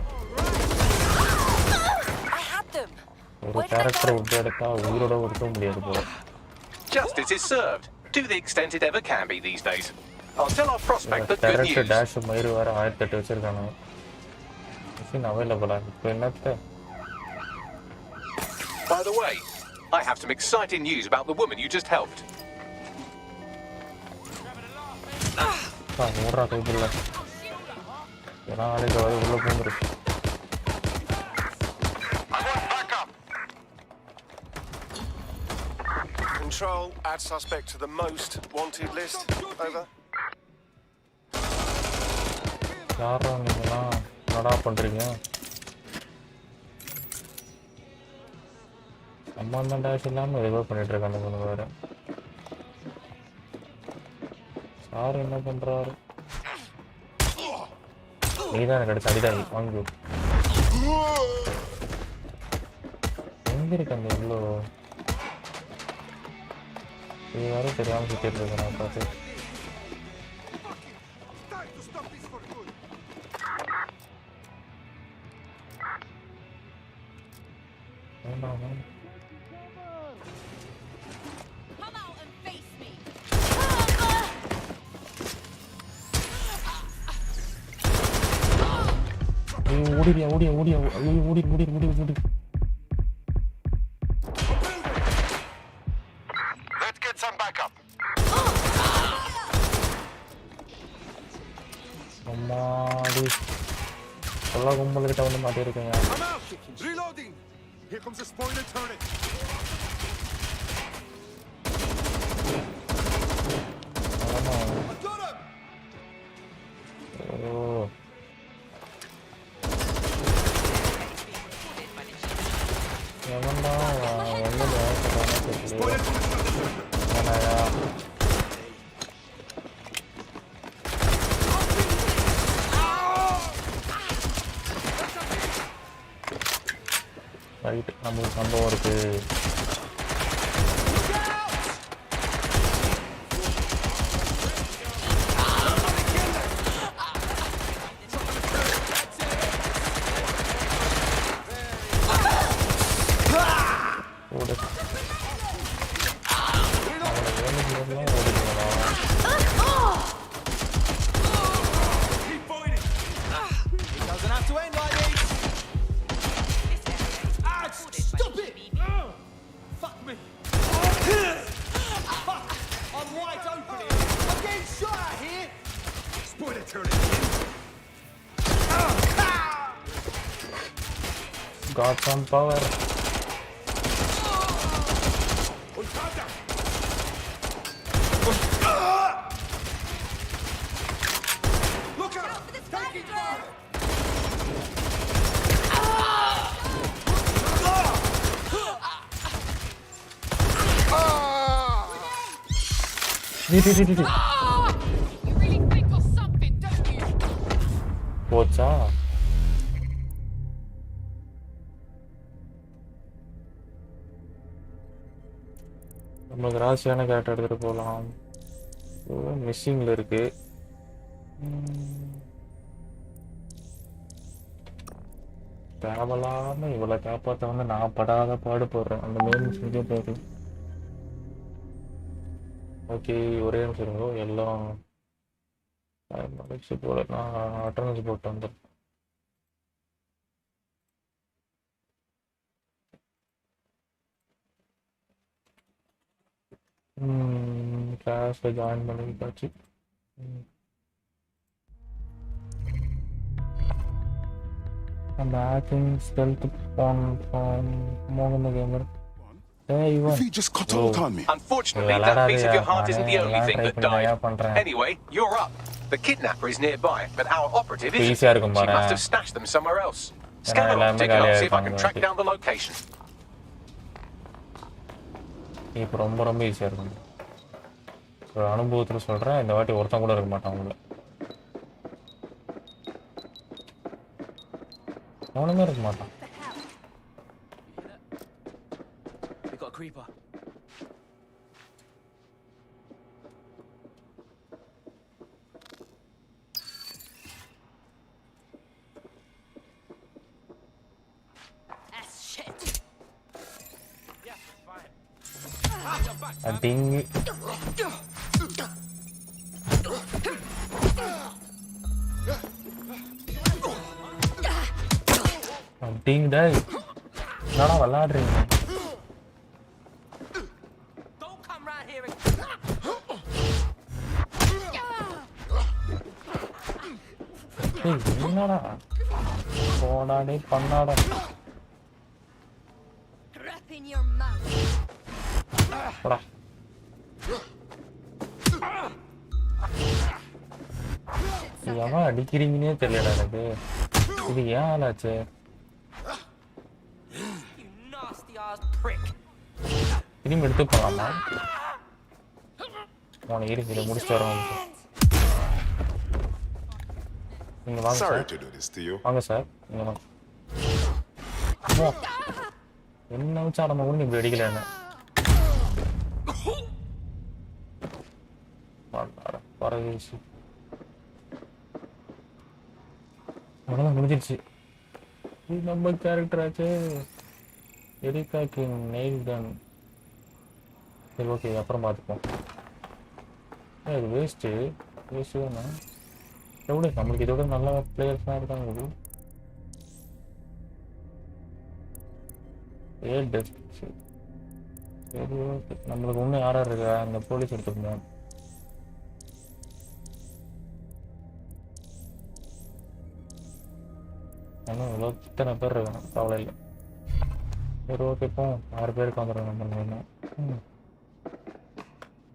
ஒரு கேரக்டர் விட்டு எடுத்தா உயிரோட கொடுக்க முடியாது போல Justice is served, to the extent it ever can be these days. I'll tell our prospect the good news. Dash மயிறு வேற 1008 வச்சிருக்கானு மிஷின் அவைலபிளா இப்போ என்னத்த By the way, I have some exciting news about the woman you just helped. ஓடுறா கைப்பில்ல ஏன்னா நாளைக்கு வர உள்ள போந்துருக்கு Control, add suspect to the most wanted list. Over. யாரா நீங்களாம் என்னடா பண்றீங்க அம்மா தான் டேஷ் இல்லாம ஏதோ பண்ணிட்டு இருக்காங்க மூணு வேற சார் என்ன பண்றாரு நீதான் எனக்கு அடுத்து அடிதாங்க வாங்கு எங்க இருக்கு அந்த எவ்வளோ இது வேற தெரியாம சுத்திட்டு இருக்கேன் நான் பார்த்து ஓடியா ஓடி Let's get some backup. அம்மாடி எல்லா கும்பல்கிட்ட வந்து மாட்டிருக்கேன் I'm out. Reloading. Here comes the spoiler turret. ஓ எவன்டா எங்க பேசுறானே தெரியல ரைட் நமக்கு சம்பவம் இருக்கு Got some power. போச்சா நமக்கு ராசியான கேரக்டர் எடுத்துட்டு போகலாம். மிஸ்ஸிங்ல இருக்கு. தேவலாம இவளை காப்பாற்ற வந்து நான் படாத பாடுபடுறேன். அந்த மெயின் மிஷினுக்கே போகுது. ஓகே ஒரே நிமிஷம் இருங்கோ. எல்லாம் போல நான் அட்டர்னன்ஸ் போட்டு வந்துடுறேன். கிளாஸில் join பண்ணிட்டாச்சு. I'm hacking stealth on from Morgan the Gamer. Hey, Yuvan. He just cut out on me. Unfortunately, that piece of your heart isn't the only thing that died. Anyway, you're up. The kidnapper is nearby, but our operative isn't. She must have stashed them somewhere else. Scan the log ticket and see if I can track down the location. இப்போ ரொம்ப ரொம்ப ஈஸியாக இருக்கும். ஒரு அனுபவத்தில் சொல்கிறேன், இந்த வாட்டி ஒருத்தன் கூட இருக்க மாட்டான் உள்ள. அவனுமே இருக்க மாட்டான். Creeper. That's shit. Yeah, fine. I think டேய் என்னடா விளையாடுறீங்க? என்னடா போடாடே பண்ணாடா. போடா எவன் அடிக்கிறீங்கன்னே தெரியல எனக்கு. இது ஏன் ஆளாச்சு? திரும்பி எடுத்து போகலாமா? உனக்கு இருக்கு, இதை முடிச்சுட்டு வரோம். நீங்க வாங்க சார். வாங்க சார், நீங்க வாங்க. என்ன வச்சு ஆடமா கூட நீ இப்படி அடிக்கல என்ன? பரவேசி அவ்வளோதான் முடிஞ்சிருச்சு. இது நம்ம கேரக்டர் ஆச்சு. எரிகா கிங் நெயில் கன். சரி ஓகே, அப்புறம் பார்த்துப்போம். இது வேஸ்ட்டு தானே. எவ்வளோ நம்மளுக்கு இதோட நல்ல பிளேயர்ஸ்லாம் இருக்காங்க. சரி ஓகே, நம்மளுக்கு ஒன்றும் யாராக இருக்கா? அந்த போலீஸ் எடுத்துக்கணும். ஆனால் இவ்வளோ இத்தனை பேர் இருக்கணும், கவலை இல்லை. சரி ஓகே, இப்போ 6 பேருக்கு வந்துடுறோம். நம்ம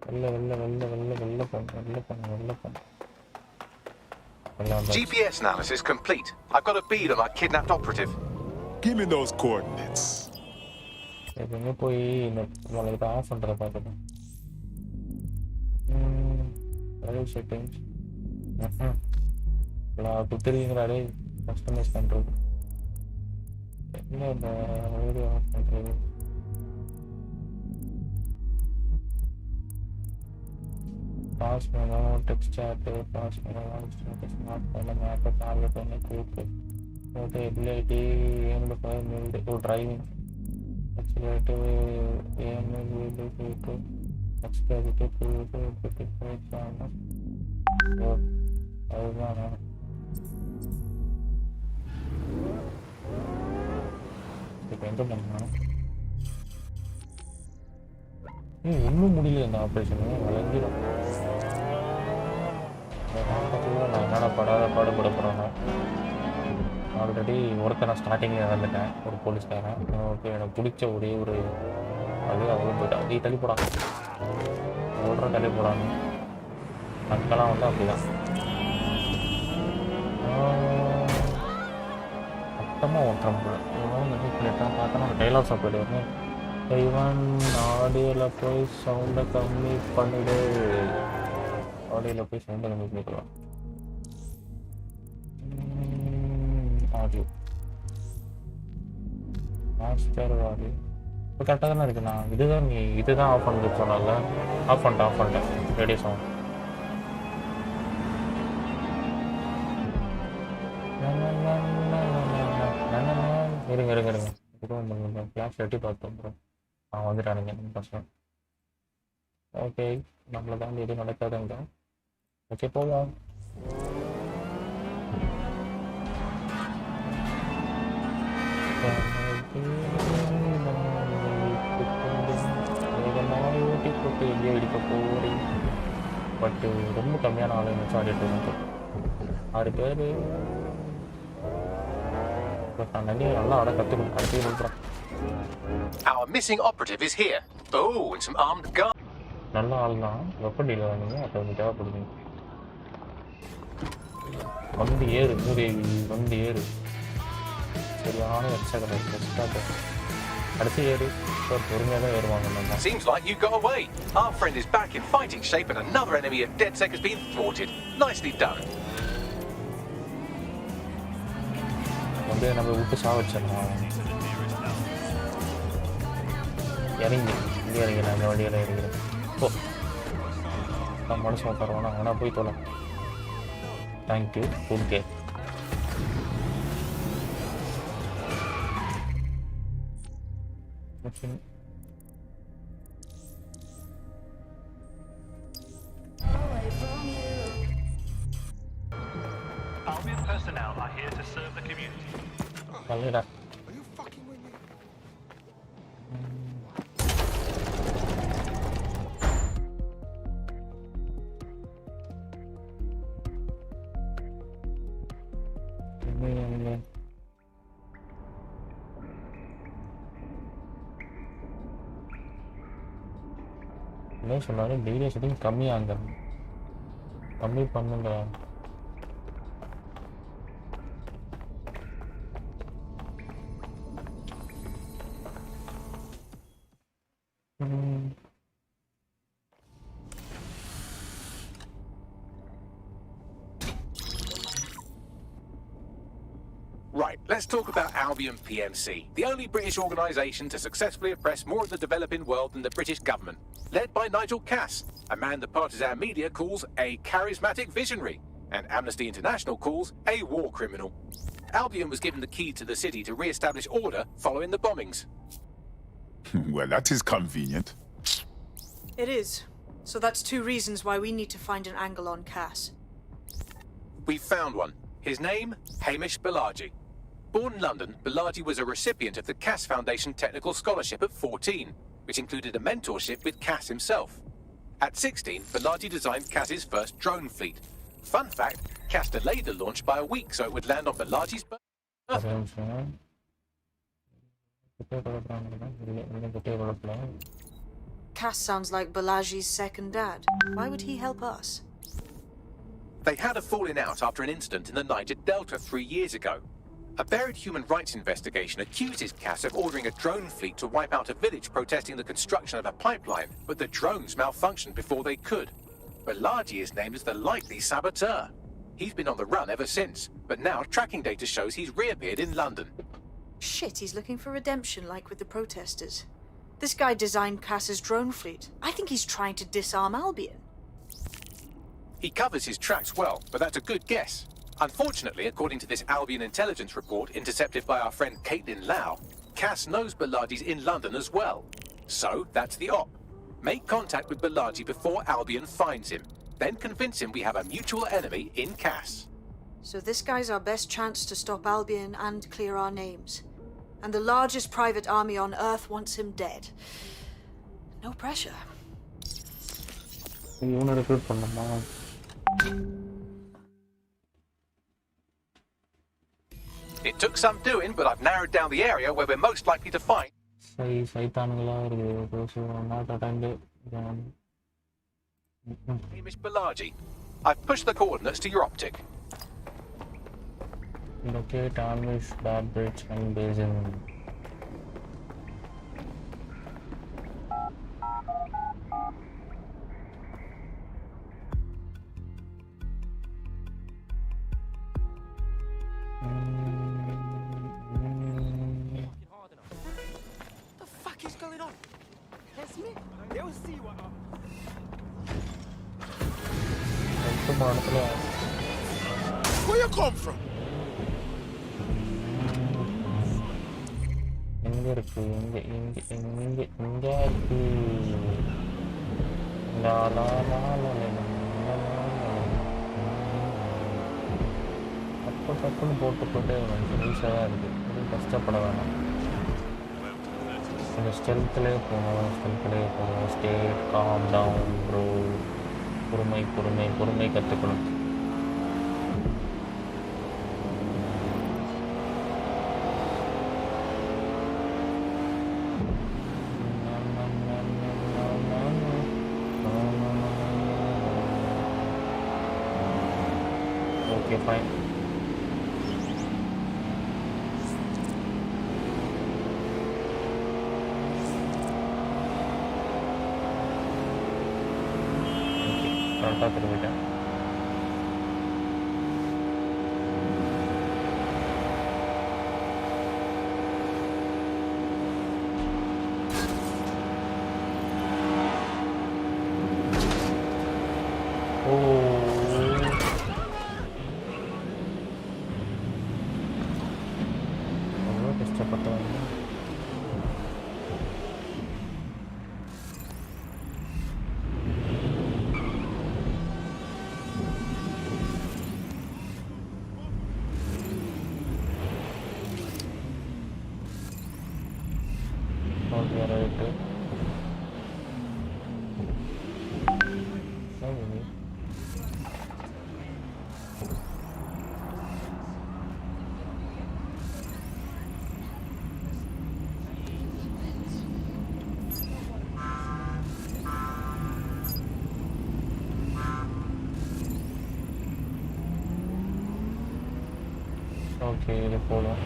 வெளில வெளில வெளில வெளில வெளில போகணும், வெளில போகணும், வெளில போகணும். GPS analysis complete. I've got a bead on our kidnapped operative. Give me those coordinates. எங்க போய் இந்த உங்களுக்கு ஆஃப் பண்றத பார்க்கணும். Live settings குத்துறீங்களாடே. கஸ்டமைஸ் பண்றது என்ன? இந்த வீடியோ ஆஃப் பண்றது. பாஸ் மேனோ, டெக்ஸ்ட் சாட், பாஸ் மேனோ, ஸ்மார்ட் மேனோ, மேப், டார்கெட் பண்ணி கூப்பிட்டு ஓகே. எபிலிட்டி ஏம்ல ஃபைல் மில்டு ஓ driving accelerative AML will be to accelerative to channel. So அதுதான் இப்போ எங்கே பண்ணணும்? ஒன்றும் முடியல இந்த ஆப்ரேஷனு. வளைஞ்சிடும். நான் என்னடா பாடுபட போகிறேன்னா, ஆல்ரெடி ஒருத்தர் ஸ்டார்டிங்கில் இறந்துட்டேன், ஒரு போலீஸ்காரன். ஓகே, எனக்கு பிடிச்ச ஒரே ஒரு அது அவளும் போயிட்டான். நீ தள்ளி போடாங்க, ஓடுற தள்ளி போடாங்க. மக்களாம் வந்து அப்படிதான் மொத்தமாக ஓட்டுறோம் போல. இவனும் மெசேஜ் பண்ணிட்டான். பார்த்தா நம்ம டைலாக்ஸாக போய்ட்டு வரணும். Yuvan, ஆடியோல போய் சவுண்ட கம்மி பண்ணிடு. ஆடியோல போய் சவுண்ட கம்மி பண்ணிக்கலாம். ஆடியோ மாஸ்டர் ஆடியோ இப்போ கரெக்டாக தானே இருக்குண்ணா. இதுதான் ஆஃப் பண்ணிட்டு சொன்னால. ஆஃப் பண்ணிட்டேன் ரேடியோ சவுண்ட். இருங்க கிளாஸ் எட்டி பார்த்தோம் ப்ரோ. வந்துட்டானுங்க பசங்க. ஓகே, நம்மளை தாண்டி எதுவும் நடக்காதுங்க. ஓகே, போவோம். ஊட்டி போட்டு எங்கேயோ இடிக்க போகிறேன். பட்டு ரொம்ப கம்மியான ஆளு வச்சு ஆடிட்டு இருந்தோம். 6 பேர். நான் நல்லா ஆட கற்றுக்கிறேன். Our missing operative is here. Oh, and some armed guards. நல்ல ஆள் தான். வெப்பன் டீலர் வாங்கிங்க. அப்போ வந்து தேவைப்படுது. வந்து ஏறு மூதேவி, வந்து ஏறு. சரியான எக்ஸ்ட்ரா கிடையாது. அடுத்து ஏறு. பொறுமையாக தான் ஏறுவாங்க. நம்ம Seems like you got away. Our friend is back in fighting shape and another enemy at DedSec has been thwarted. Nicely done. வந்து நம்ம விட்டு சாவச்சிடலாம். இறங்கி இங்கே இறங்கிறேன். அந்த வண்டியில் இறங்கிறேன். ஓ, நான் மனுஷன் தருவானா? ஆனால் போய் தொலை. Thank you. Good game. Albion personnel are here to serve the community. Are you fucking with me? என்ன சொன்னாரு? டெய்லி ஷூட்டிங் கம்மியாங்க. கம்மி பண்ணுங்க. Right, let's talk about Albion PMC, the only British organisation to successfully oppress more of the developing world than the British government. Led by Nigel Cass, a man the partisan media calls a charismatic visionary, and Amnesty International calls a war criminal. Albion was given the key to the city to re-establish order following the bombings. Well, that is convenient. It is. So that's 2 reasons why we need to find an angle on Cass. We found one. His name, Hamish Balaji. Born in London, Balaji was a recipient of the Cass Foundation Technical Scholarship at 14, which included a mentorship with Cass himself. At 16, Balaji designed Cass's first drone fleet. Fun fact, Cass delayed the launch by a week so it would land on Balaji's birthday. Cass sounds like Balaji's second dad. Why would he help us? They had a falling out after an incident in the Niger Delta 3 years ago. A buried human rights investigation accuses Cass of ordering a drone fleet to wipe out a village protesting the construction of a pipeline, but the drones malfunctioned before they could. Balaji is named as the likely saboteur. He's been on the run ever since, but now tracking data shows he's reappeared in London. Shit, he's looking for redemption like with the protesters. This guy designed Cass's drone fleet. I think he's trying to disarm Albion. He covers his tracks well, but that's a good guess. Unfortunately, according to this Albion intelligence report intercepted by our friend Caitlin Lau, Cass knows Balaji's in London as well. So, that's the op. Make contact with Balaji before Albion finds him. Then convince him we have a mutual enemy in Cass. So this guy's our best chance to stop Albion and clear our names. And the largest private army on Earth wants him dead. No pressure. It took some doing, but I've narrowed down the area where we're most likely to find. Hamish Balaji. I've pushed the coordinates to your optic. Locate Amish, Bad Bridge, and Basin. will see what Where you come from? எங்க இருக்கு இங்க இருக்கு லா லா லா டப்புன்னு போட்டு ஈஸியாக தான் இருக்குது எதுவும் கஷ்டப்பட வேணாம் கொஞ்சம் ஸ்டெல்த்லேயே போகணும் ஸ்டேட் காம் டவுன் ப்ரோ பொறுமை கற்றுக்கணும் ஓகே ஃபைன் கரெக்டாக திரும்பிட்டேன் அவ்வளோ கஷ்டப்பட்டவங்க ரைட்டு ஓகே இது போதும்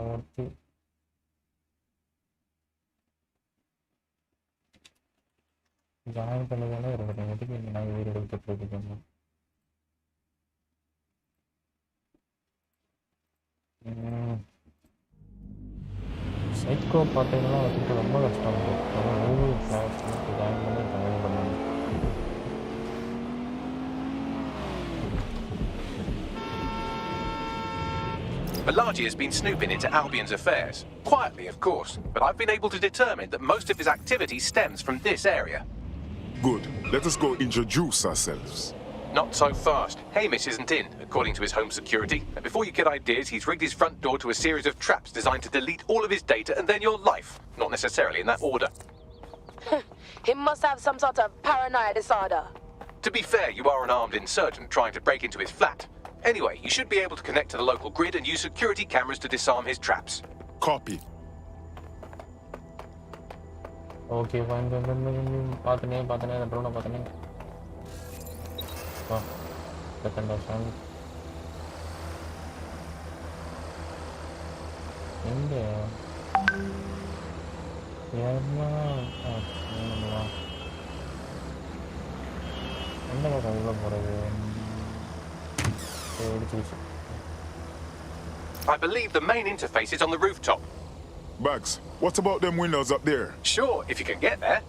ஒருத்தி ஜாயின் பண்ணதானே இருக்கட்டும் எதுக்கு நான் வீடு எடுத்துட்டு இருக்கேன் சைக்கோ பார்த்தீங்கன்னா வச்சுட்டு ரொம்ப கஷ்டம் இருக்கும் கூகுள் கிளாஸ் ஜாயின் பண்ணி ஜாயின் பண்ணணும் Malaji has been snooping into Albion's affairs. Quietly, of course, but I've been able to determine that most of his activity stems from this area. Good. Let us go introduce ourselves. Not so fast. Hamish isn't in, according to his home security. And before you get ideas, he's rigged his front door to a series of traps designed to delete all of his data and then your life. Not necessarily in that order. He must have some sort of paranoia disorder. To be fair, you are an armed insurgent trying to break into his flat. Anyway, you should be able to connect to the local grid and use security cameras to disarm his traps. Copy. Okay, fine. பார்த்தனே அந்த ட்ரோனை பார்த்தனே வா second option எங்க யாருமா எந்த பக்கம் உள்ள போறது I believe the main interface is on the rooftop. Bags, what about them windows up there? Sure, if you can get there.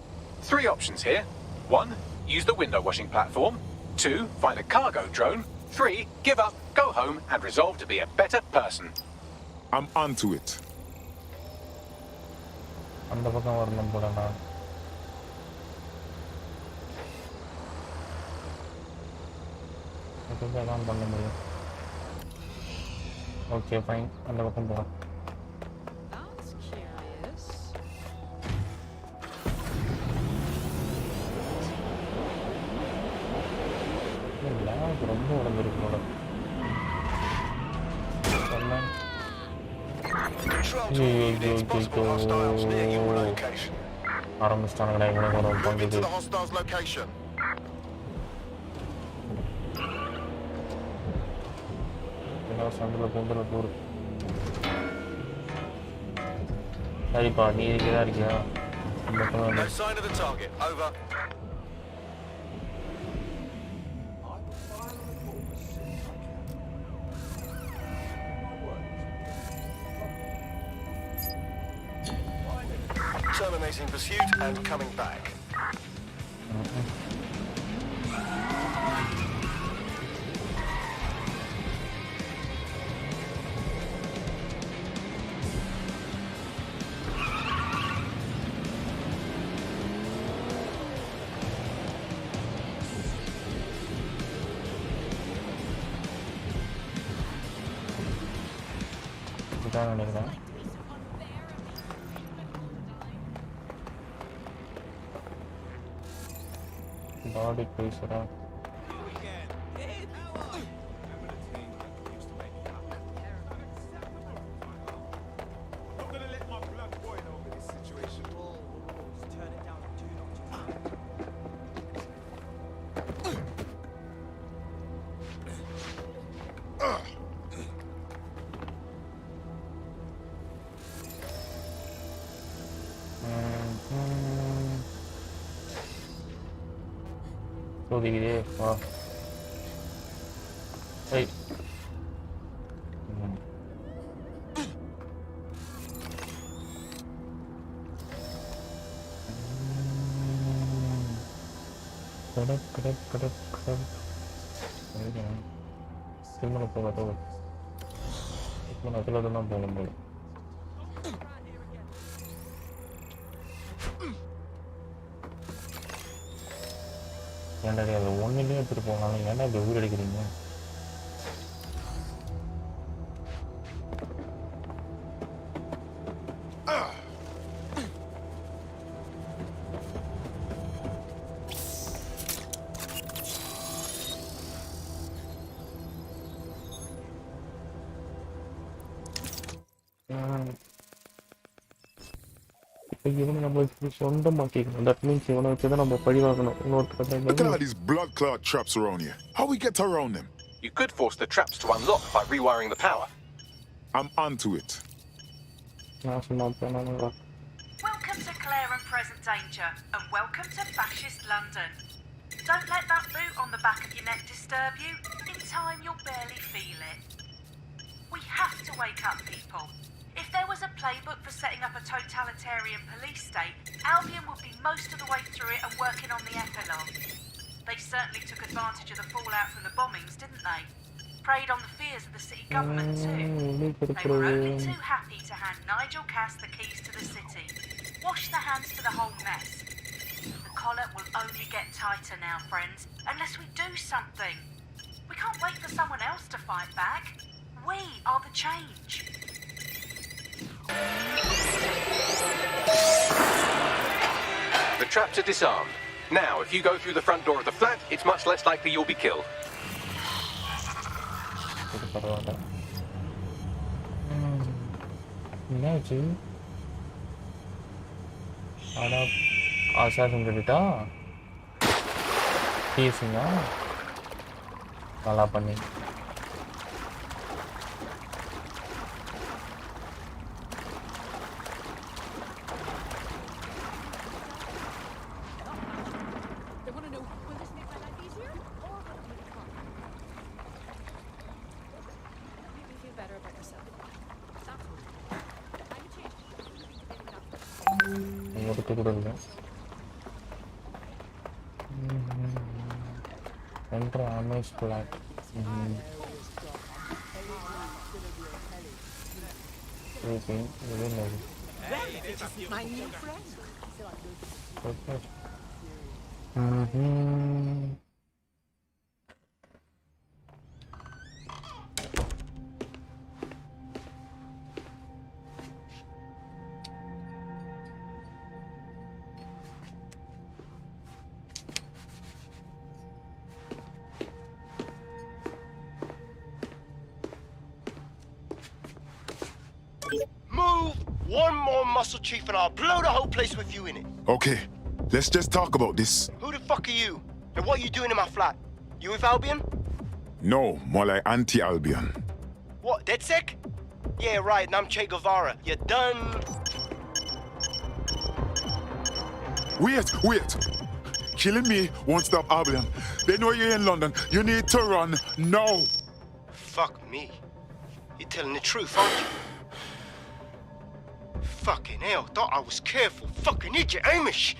3 options here. 1, use the window washing platform. 2, find a cargo drone. 3, give up, go home, and resolve to be a better person. I'm onto it. அந்த பக்கம் வரணும் போடா அதான் பண்ண முடியும் okay fine அந்த பக்கம் போகிறோம் லேப் ரொம்ப உடஞ்சிருக்கு மேடம் ஆரம்பிச்சிட்டானுங்களா இவனுக்கு ஒரு பங்குது சண்டில் பூந்துல டூர் சரிப்பா நீ இருக்கதான் இருக்கியா terminating pursuit and coming back. இதான் நினைக்கிறேன். பாடி பேசுகிறேன். சோதிக்குதே வா. ஏய் கடக் திருமண போகாதோ இப்போ அதில் தான் போகணும் போல. ஏன்டா அது ஒன்றுலேயே எடுத்துகிட்டு போகலாம், ஏன்டா இப்படி ஊர் அடிக்கிறீங்க? இவனை நம்ம சொந்தமாக்கிக்கணும். தட் மீன்ஸ் இவனை வச்சு தான் நம்ம பழி வாங்கணும். Look at all these blood clot traps around here. How we get around them? You could force the traps to unlock by rewiring the power. I'm onto it. Welcome to clear and present danger, and welcome to fascist London. Don't let that boot on the back of your neck disturb you. In time, you'll barely feel it. We have to wake up, people. If there was a playbook for setting up a totalitarian police state, Albion would be most of the way through it and working on the epilogue. They certainly took advantage of the fallout from the bombings, didn't they? Preyed on the fears of the city government too. They were only too happy to hand Nigel Cass the keys to the city. Wash their hands to the whole mess. The collar will only get tighter now, friends, unless we do something. We can't wait for someone else to fight back. We are the change. The traps are disarmed. Now, if you go through the front door of the flat, it's much less likely you'll be killed. என்னாச்சு? ஆனால் ஆசாசம் கட்டிட்டா பேசுங்க நல்லா பண்ணி. கூட இல்லை. Enter Amd flat. Okay, very nice. My new friend. Okay. Move one more muscle chief and I'll blow the whole place with you in it. Okay, let's just talk about this. Who the fuck are you? And what are you doing in my flat? You with Albion? No, more like anti-Albion. What, DedSec? Yeah, right, and I'm Che Guevara. You done? Wait! Killing me won't stop Albion. They know you're in London. You need to run now. Fuck me. You're telling the truth, aren't you? Fucking hell, thought I was careful. Fucking idiot, Amish.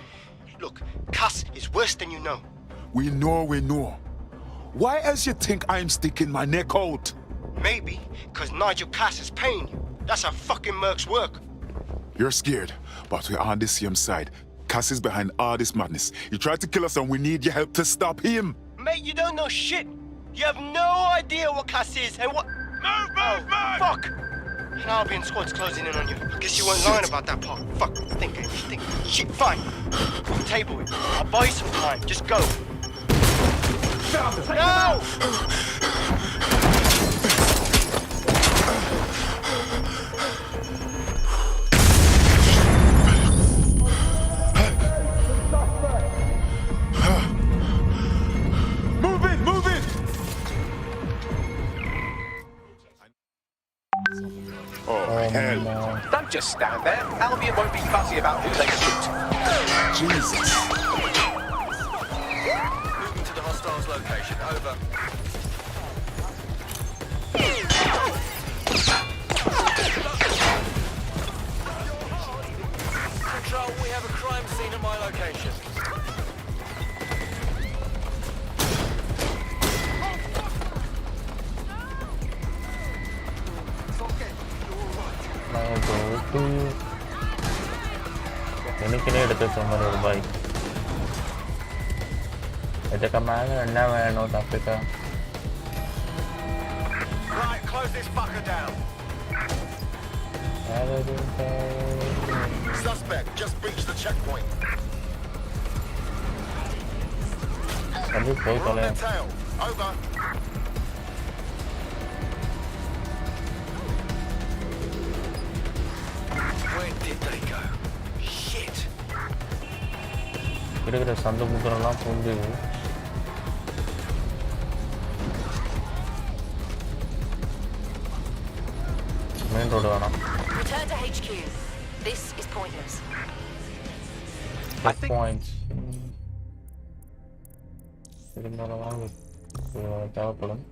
Look, Cass is worse than you know. We know. Why else you think I'm sticking my neck out? Maybe, because Nigel Cass is paying you. That's how fucking mercs work. You're scared, but we're on the same side. Cass is behind all this madness. He tried to kill us and we need your help to stop him. Mate, you don't know shit. You have no idea what Cass is and what... Move! Fuck! An Albion squad's closing in on you. I guess you weren't lying about that part. Fuck, think. Shit, fine. We'll table it. I'll buy you some time. Just go. No! Move it! Oh, hell. Don't just stand there. Albion won't be fussy about who they shoot. Jesus. Moving to the hostiles' location. Over. Control, we have a crime scene at my location. എനിക്കിനെ എടുത്ത് ചുമര ഒരു bike ഇതൊക്കെ മാങ്ങ എന്നാ വേണോ തപ്പിക്ക Right, close this fucker down. Suspect just breached the checkpoint. അത് പോയി We're on കളയാം their tail. Over. Where did they go? Shit. இருக்கிற சந்து முக்கரெல்லாம் பூந்து மெயின் ரோடு வேணாம் Return to HQ. This is pointless. Points இருந்தாலும் தேவைப்படும்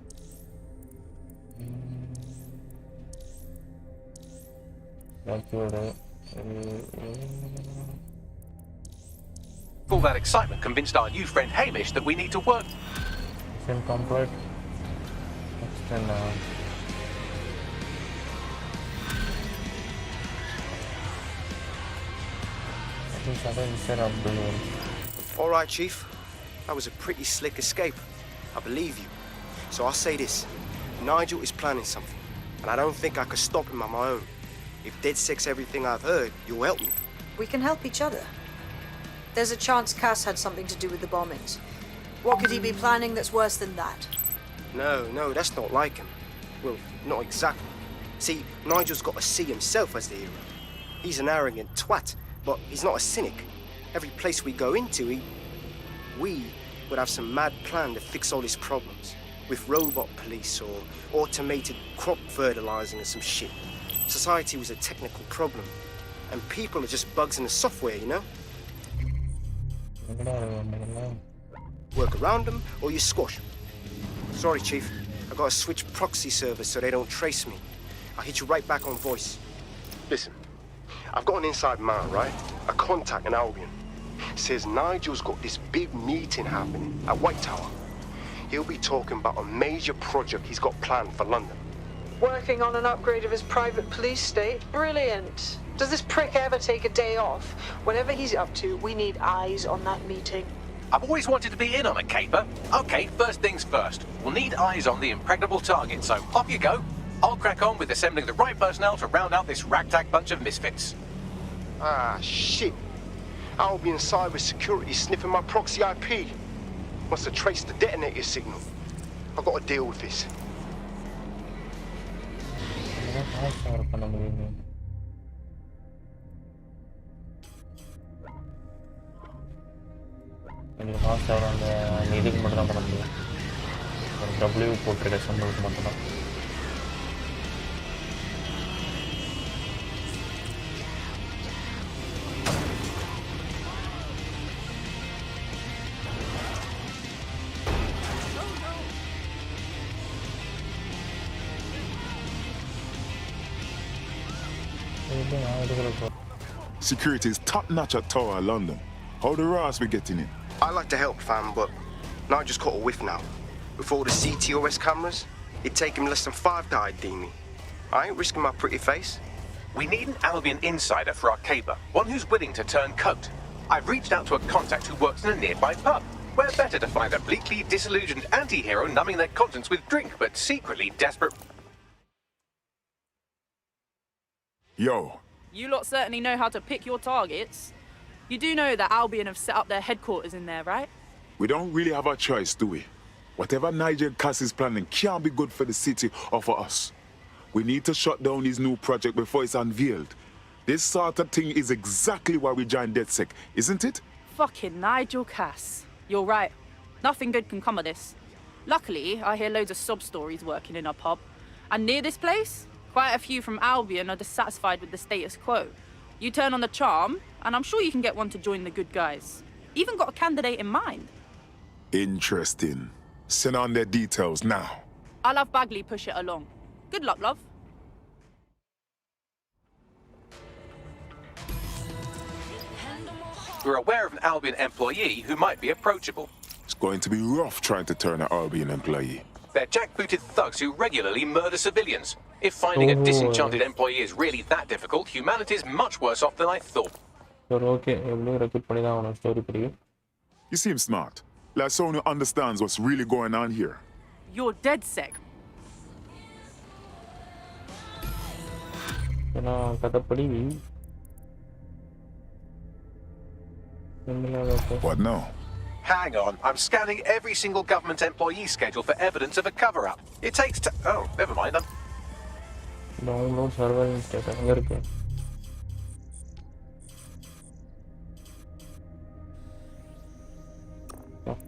All that excitement convinced our new friend Hamish that we need to work. Mission complete. Next All right, Chief. That was a pretty slick escape. I believe you. So I'll say this. Nigel is planning something, and I don't think I could stop him on my own. If DedSec's everything I've heard, you'll help me. We can help each other. There's a chance Cass had something to do with the bombings. What could he be planning that's worse than that? No, that's not like him. Well, not exactly. See, Nigel's got to see himself as the hero. He's an arrogant twat, but he's not a cynic. Every place we go into, we would have some mad plan to fix all his problems. With robot police or automated crop fertilizing or some shit. Society was a technical problem. And people are just bugs in the software, you know? Work around them or you squash them. Sorry, Chief. I gotta switch proxy servers so they don't trace me. I'll hit you right back on voice. Listen, I've got an inside man, right? A contact in Albion. Says Nigel's got this big meeting happening at White Tower. He'll be talking about a major project he's got planned for London. Working on an upgrade of his private police state? Brilliant. Does this prick ever take a day off? Whatever he's up to, we need eyes on that meeting. I've always wanted to be in on a caper. Okay, first things first. We'll need eyes on the impregnable target, so off you go. I'll crack on with assembling the right personnel to round out this ragtag bunch of misfits. Ah, shit. Albion cybersecurity sniffing my proxy IP. Must have traced the detonator signal. I've got to deal with this. கொஞ்சம் fast ஆகிற அந்த இதுக்கு மட்டும் தான் பண்ண முடியும் ஒரு W போட்டிருக்க சிம்பிளுக்கு மட்டும்தான் நான் எடுக்கிற Security is top-notch at Tower, London. How the Ross we getting in? I like to help, fam, but now I just caught a whiff now. With all the CTOS cameras, it'd take him less than 5 to ID me. I ain't risking my pretty face. We need an Albion insider for our caper, one who's willing to turn coat. I've reached out to a contact who works in a nearby pub. Where better to find a bleakly disillusioned anti-hero numbing their conscience with drink, but secretly desperate... Yo. You lot certainly know how to pick your targets. You do know that Albion have set up their headquarters in there, right? We don't really have a choice, do we? Whatever Nigel Cass is planning can't be good for the city or for us. We need to shut down his new project before it's unveiled. This sort of thing is exactly why we joined DedSec, isn't it? Fucking Nigel Cass. You're right. Nothing good can come of this. Luckily, I hear loads of sob stories working in our pub. And near this place, quite a few from Albion are dissatisfied with the status quo. You turn on the charm, and I'm sure you can get one to join the good guys. Even got a candidate in mind. Interesting. Send on their details now. I'll have Bagley push it along. Good luck, love. We're aware of an Albion employee who might be approachable. It's going to be rough trying to turn an Albion employee. They're jackbooted thugs who regularly murder civilians. If finding a disenchanted employee is really that difficult, humanity's much worse off than I thought. You seem smart. Like someone who understands what's really going on here. You're DedSec. What now? Hang on, I'm scanning every single government employee schedule for evidence of a cover-up. It takes oh, never mind. Download server installed. அங்க இருக்கு.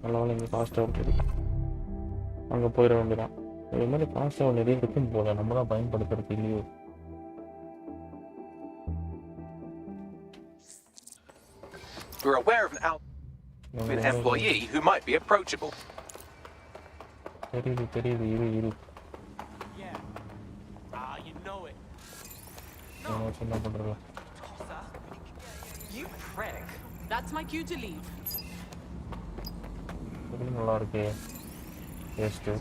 நல்லா இங்க ஃபாஸ்டா இருக்கு. அங்க போயிர வேண்டியதான். இது மாதிரி ஃபாஸ்டா நிறைய இருக்கும் போல நம்ம தான் பயன்படுத்துறது இல்லையோ. We're aware of an employee who might be approachable. தெரியுது. Yeah. You know it. என்ன பண்றது? You prick. That's my cue to leave. இது நல்லா இருக்கு. Taste.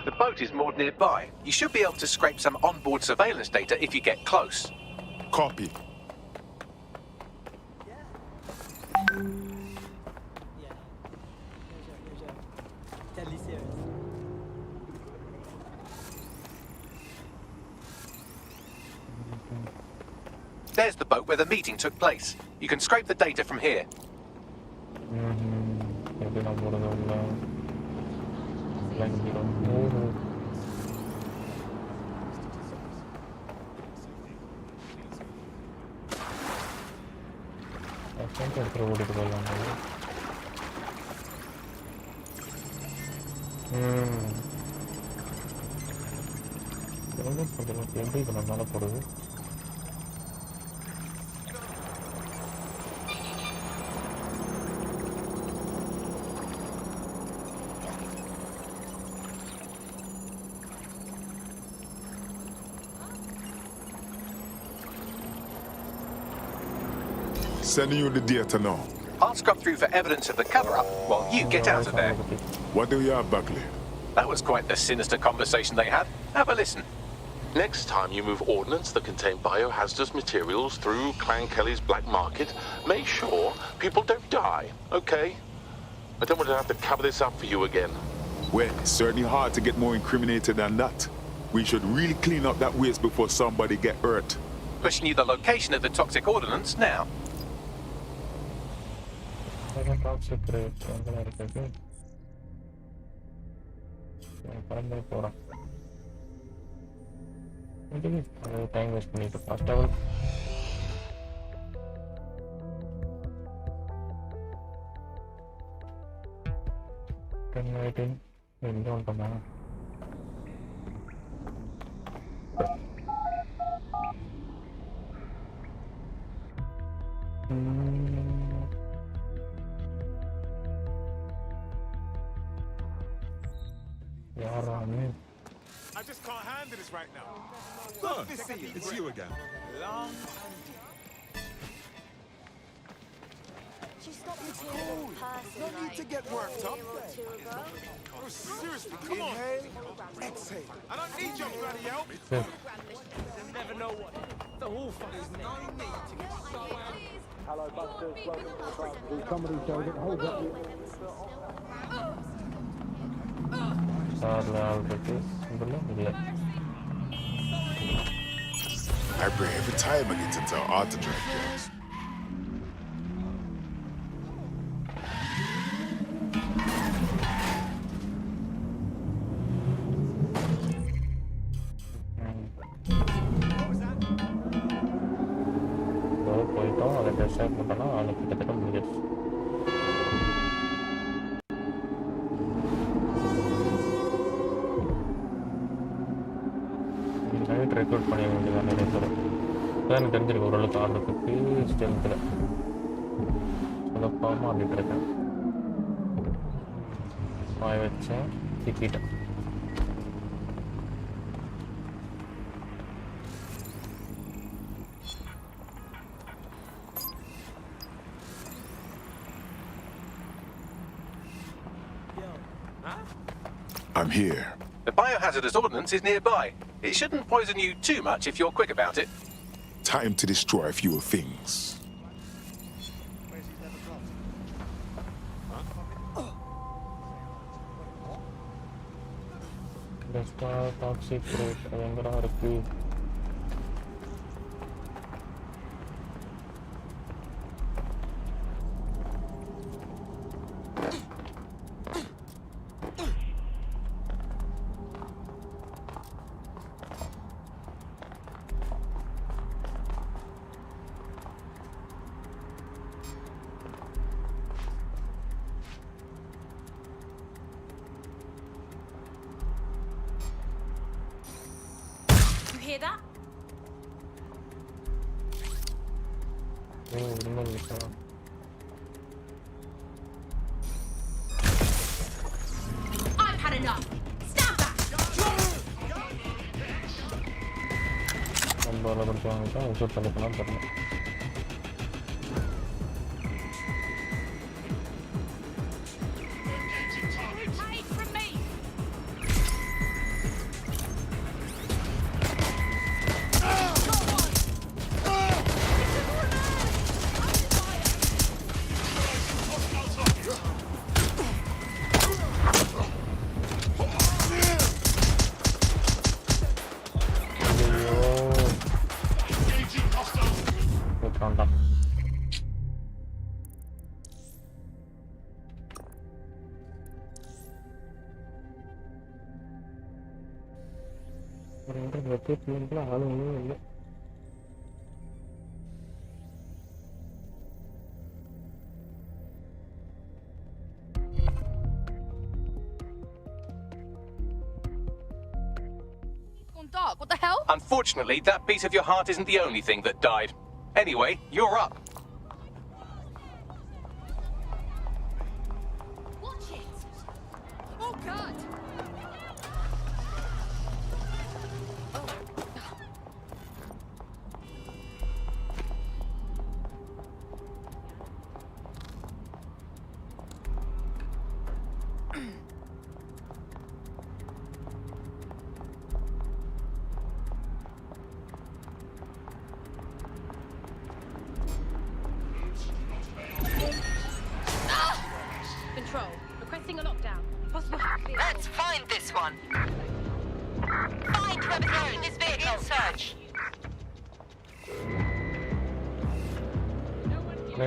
The boat is moored nearby. You should be able to scrape some onboard surveillance data if you get close. Copy. There's the boat where the meeting took place. You can scrape the data from here. Sending you the data now. I'll scrub through for evidence of the cover-up while you get out of there. What do you have, Buckley? That was quite the sinister conversation they had. Have a listen. Next time you move ordnance that contain biohazardous materials through Clan Kelly's black market, make sure people don't die, okay? I don't want to have to cover this up for you again. Well, it's certainly hard to get more incriminated than that. We should really clean up that waste before somebody get hurt. Pushing you the location of the toxic ordnance now. Toxic rate எங்கே இருக்குது? பறந்து போகிறோம். Time waste பண்ணிட்டு ஃபாஸ்ட்டாக waiting. Don't come on. I just can't handle this right now. Oh, it's you again. Long She stopped me in person. No need to get worked up. Oh, seriously, come on. Exhale. I don't need your bloody help. Yeah. You never know what the whole fucker's name needs to get started. Hello, Busters. Welcome to the party. Somebody showed it. Hold up. I pray every time I get into an auto drive games. போயிட்டோம் அதை test பண்ணோம்னா அது கிட்டத்தட்ட முடிஞ்சிருச்சு night recruit பண்ண வேண்டியதான் நிறைய பேர் இப்போ எனக்கு தெரிஞ்சிருக்கு ஓரளவுக்கு ஆர்டருக்கு ஸ்ட்ரென்த்தில் சொதப்பாமல் ஆடிட்டு இருக்கேன் வாய வச்சேன் சிக்கிட்டேன் I'm here. The biohazardous ordnance is nearby. It shouldn't poison you too much if you're quick about it. Time to destroy a few things. Toxic fruit. Avengara இருக்கு Hear that? I've had enough. Stand back. நம்ம அத படிச்சவங்க shoot பண்ணிக்கலாம் தெரியல ஆளுங்களும் இல்லை Dark, what the hell? Unfortunately, that piece of your heart isn't the only thing that died. Anyway, you're up. Watch it. Oh God. Control. Requesting a lockdown. Possible. Let's find this one. Find whoever's driving this vehicle. In search.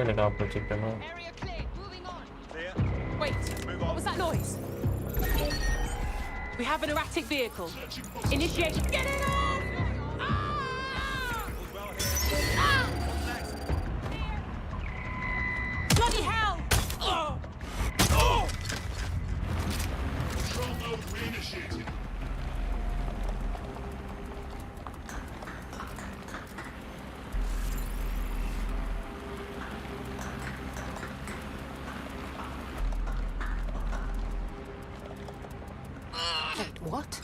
எனக்கு opposite பண்ணணும் Wait, what was that noise? We have an erratic vehicle. Initiate. Get it off! Ah! Bloody hell! What?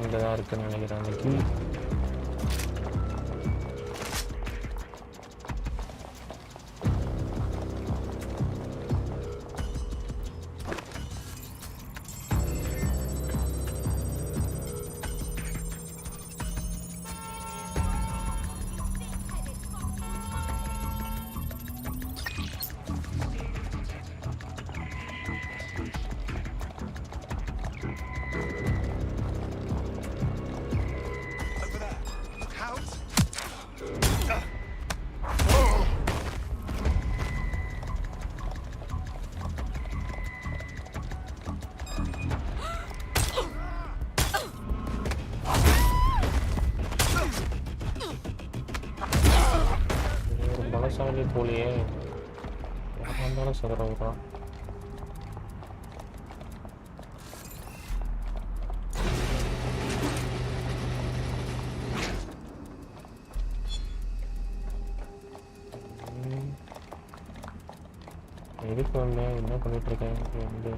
இங்கே தான் இருக்குன்னு நினைக்கிறேன் அன்னைக்கு. பலசாலி போலியே வந்தாலும் சதுர விடுறான். எதுக்கு வந்தேன், என்ன பண்ணிட்டு இருக்கேன் வந்து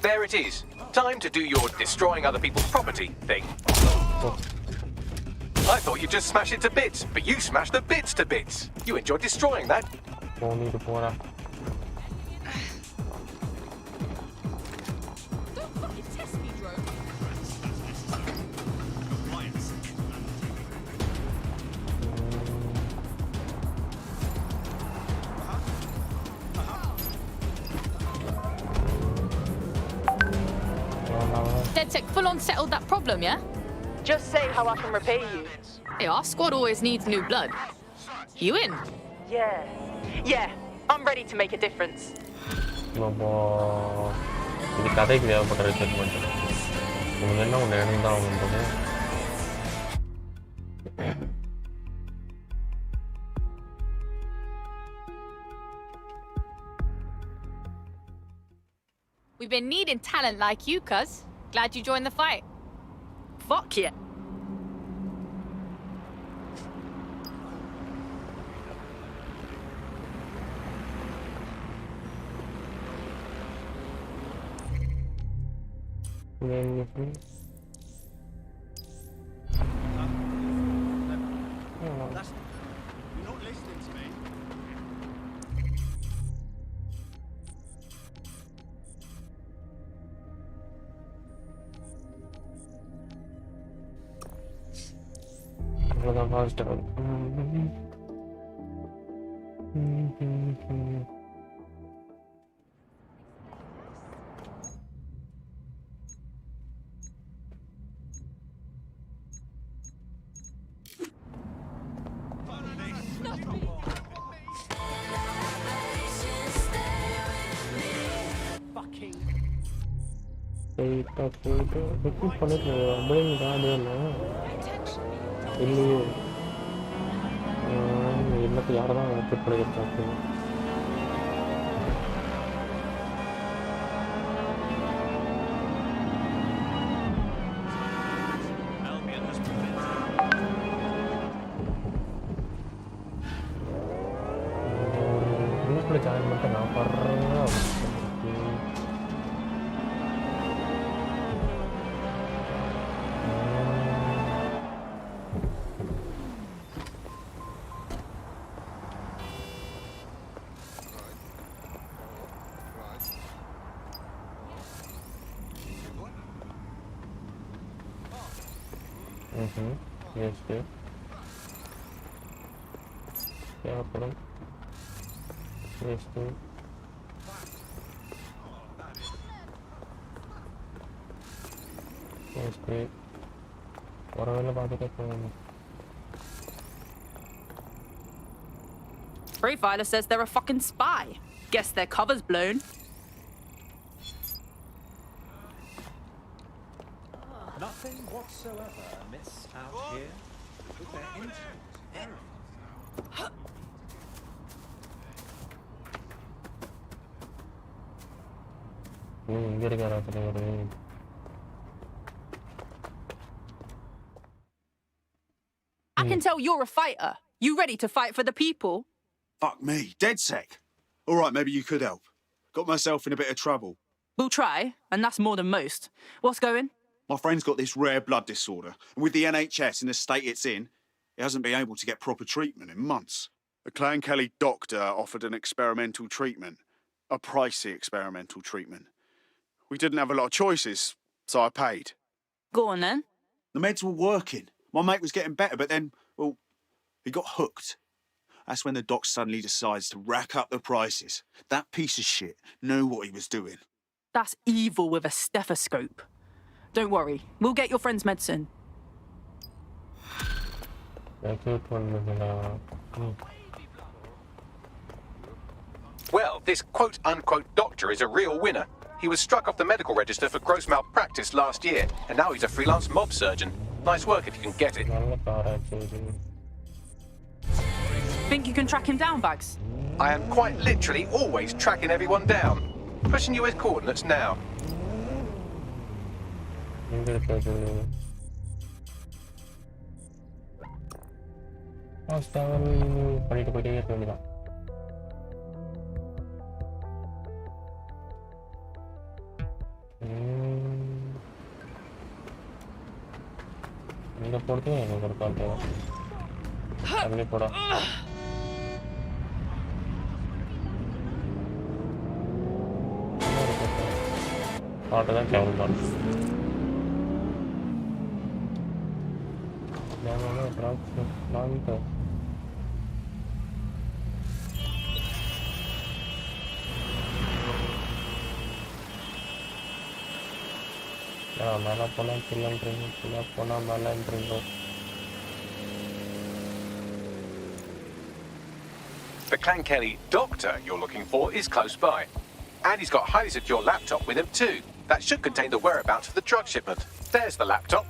There it is. Time to do your destroying other people's property thing. I thought you'd just smash it to bits, but you smashed the bits to bits. You enjoyed destroying that. போனிட்டு போறா. DedSec full on settled that problem, yeah? Just say how I can repay you. Hey, our squad always needs new blood. You in? Yeah, I'm ready to make a difference. இது கதைக்கு தேவைப்பட்ட ரிசர்ச்மெண்ட். உங்களுக்கு என்ன ஒன்று எழுந்தா அவங்களுக்கு We've been needing talent like you, cuz. Glad you joined the fight. Fuck yeah. You're not listening to me. அவ்வளோதான் fast போயிட்டு ரிப்பீட் பண்ணிட்டு அப்படிங்க அதே இல்லை இல்லையே இல்லத்தை யாரை தான் ரிப்பீட் பண்ணிக்கிட்டு குரூப்பில் ஜாயின் பண்ணிட்டு நான் படுறேன். Yes, yes. தேவைப்படும். Yes, yes. Yes, yes. Profiler says they're a fucking spy. Guess their cover's blown. Nothing whatsoever amiss out here with their instruments verified. I can tell you're a fighter. You ready to fight for the people? Fuck me, DedSec. All right, maybe you could help. Got myself in a bit of trouble. We'll try, and that's more than most. What's going? My friend's got this rare blood disorder, and with the NHS in the state it's in, he hasn't been able to get proper treatment in months. The Clan Kelly doctor offered an experimental treatment, a pricey experimental treatment. We didn't have a lot of choices, so I paid. Go on then. The meds were working. My mate was getting better, but then, well, he got hooked. That's when the doc suddenly decides to rack up the prices. That piece of shit knew what he was doing. That's evil with a stethoscope. Don't worry, we'll get your friend's medicine. Well, this quote-unquote doctor is a real winner. He was struck off the medical register for gross malpractice last year, and now he's a freelance mob surgeon. Nice work if you can get it. Think you can track him down, Bags? I am quite literally always tracking everyone down. Pushing you his coordinates now. The Clan Kelly doctor you're looking for is close by. And he's got a highly secure laptop with him too. That should contain the whereabouts of the drug shipment. There's the laptop.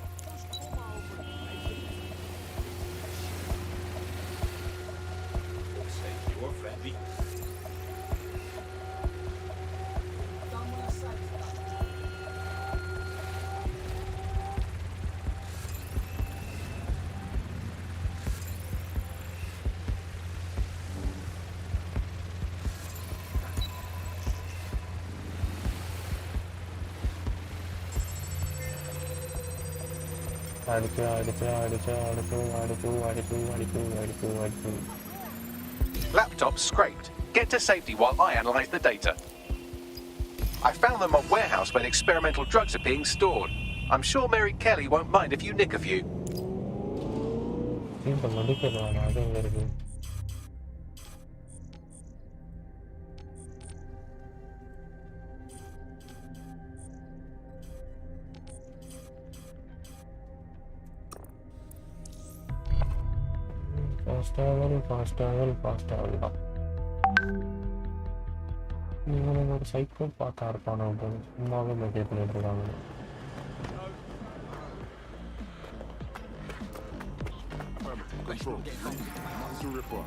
Laptop scraped. Get to safety while I analyze the data. I found them on warehouse where experimental drugs are being stored. I'm sure Mary Kelly won't mind if you nick a few. fast travel. நீங்க ஒரு psycho பாத்தா இருப்பானோ சும்மாவே message பண்ணிட்டு இருக்காங்க. Psycho போல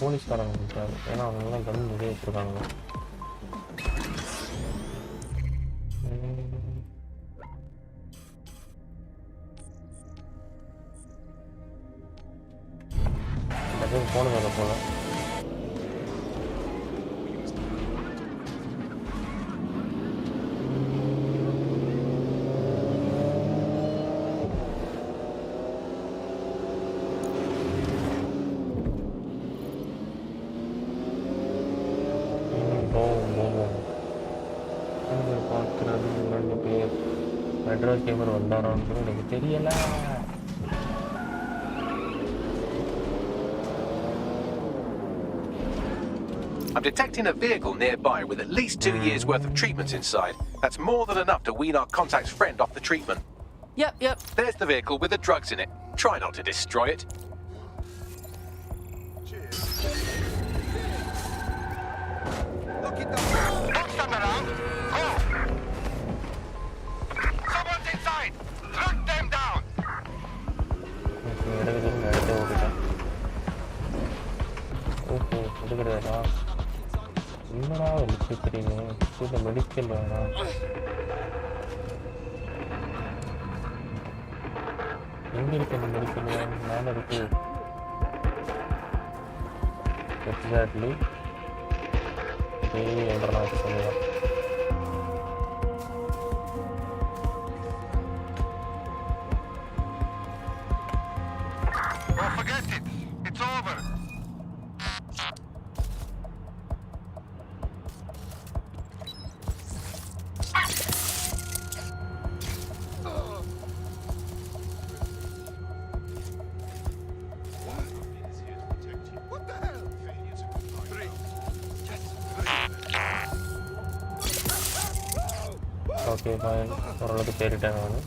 போலீஸ்காரங்க இருக்காரு. ஏன்னா அவங்க எல்லாம் கன் நிறைய வச்சிருக்காங்க. போனதில்லை போல. பார்க்கறது 2 பேர் மெட்ராஸ் கேமர் வந்தாரான்னு எனக்கு தெரியல. I'm detecting a vehicle nearby with at least 2 years' worth of treatments inside. That's more than enough to wean our contact's friend off the treatment. Yep. There's the vehicle with the drugs in it. Try not to destroy it. Someone's inside! Track them down! என்னடா வச்சுக்கிறீங்க இந்த medical வேணாம் எங்க இருக்கு அந்த medical மேலே இருக்கு exactly என்றலாம் சொல்லுவேன் Well, forget it. It's over. Okay fine ஓரளவுக்கு தேறிட்டேன் நான்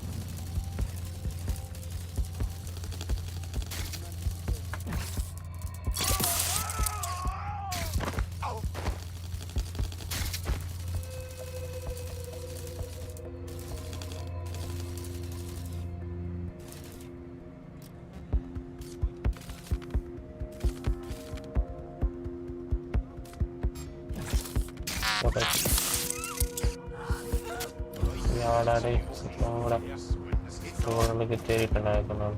ஓகே யாடாடே ஓரளவுக்கு தேறிட்டேன் இப்போ நான்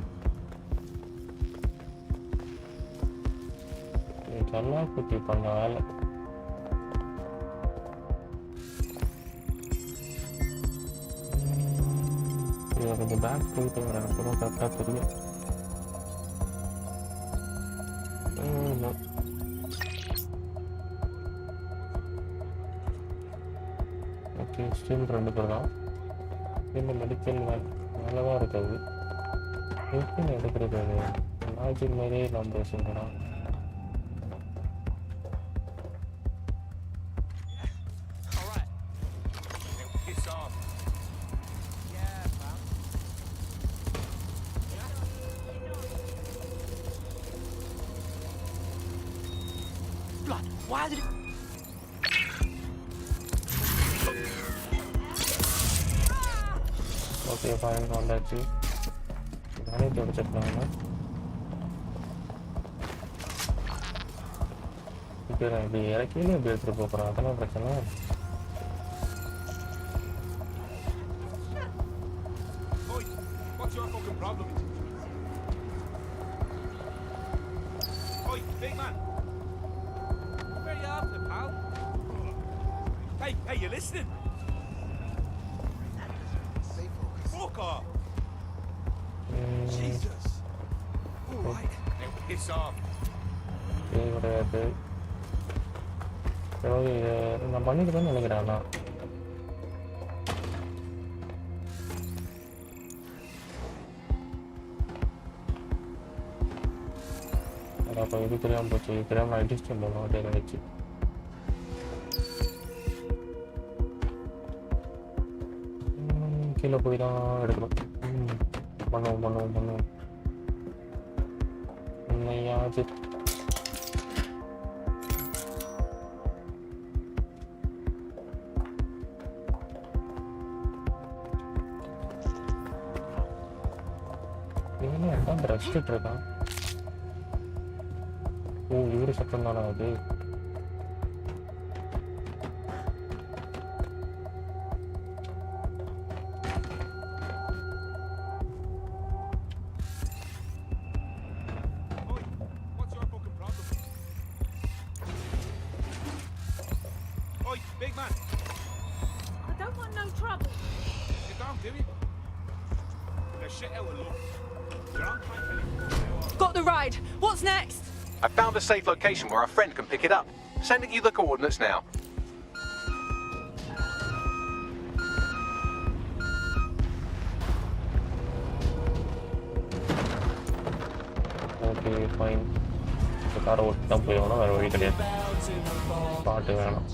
இதெல்லாம் குட்டி பண்ண வேலை இதை கொஞ்சம் பேக் போயிட்டு எனக்கு கூட கரெக்டாக தெரியும் ஓகே ஸ்டில் 2 பேர் தான் இந்த மெடிக்கல் மேலே தான் இருக்காது எப்படி நான் எடுக்கிறது அது லாஜிக் மாதிரியே நான் பேசுகிறேன் Why did it... okay fine வந்தாச்சு நானே தொடச்சிருக்காங்க இப்போ நான் இப்படி இறக்கிலே இப்படி எடுத்துகிட்டு போகிறேன் அதெல்லாம் பிரச்சனை What's your fucking problem? Oi, big man. Where you after, pal? Hey, you listening? Fuck off. Jesus. All right. Now piss off. கிடையாது நான் பண்ணிக்கிறேன்னு நினைக்கிறேன் அண்ணா அப்போ இது தெரியாமல் போச்சு இது தெரியாமல் நான் அட்ஜஸ்ட் பண்ணணும் அப்படியே நினைச்சு கீழே போய் தான் எடுக்கணும் பண்ணுவோம் உண்மையாச்சு என்ன ரசிச்சுட்டு இருக்கான் ஓ இவரு சத்தம் தானே அது Big man. I don't want no trouble. You don't, do you? Now shit out of luck. You're on time. Got the ride. What's next? I found a safe location where our friend can pick it up. Sending you the coordinates now. Okay, fine. The car will dump you on a very பாட்டு வேணும்.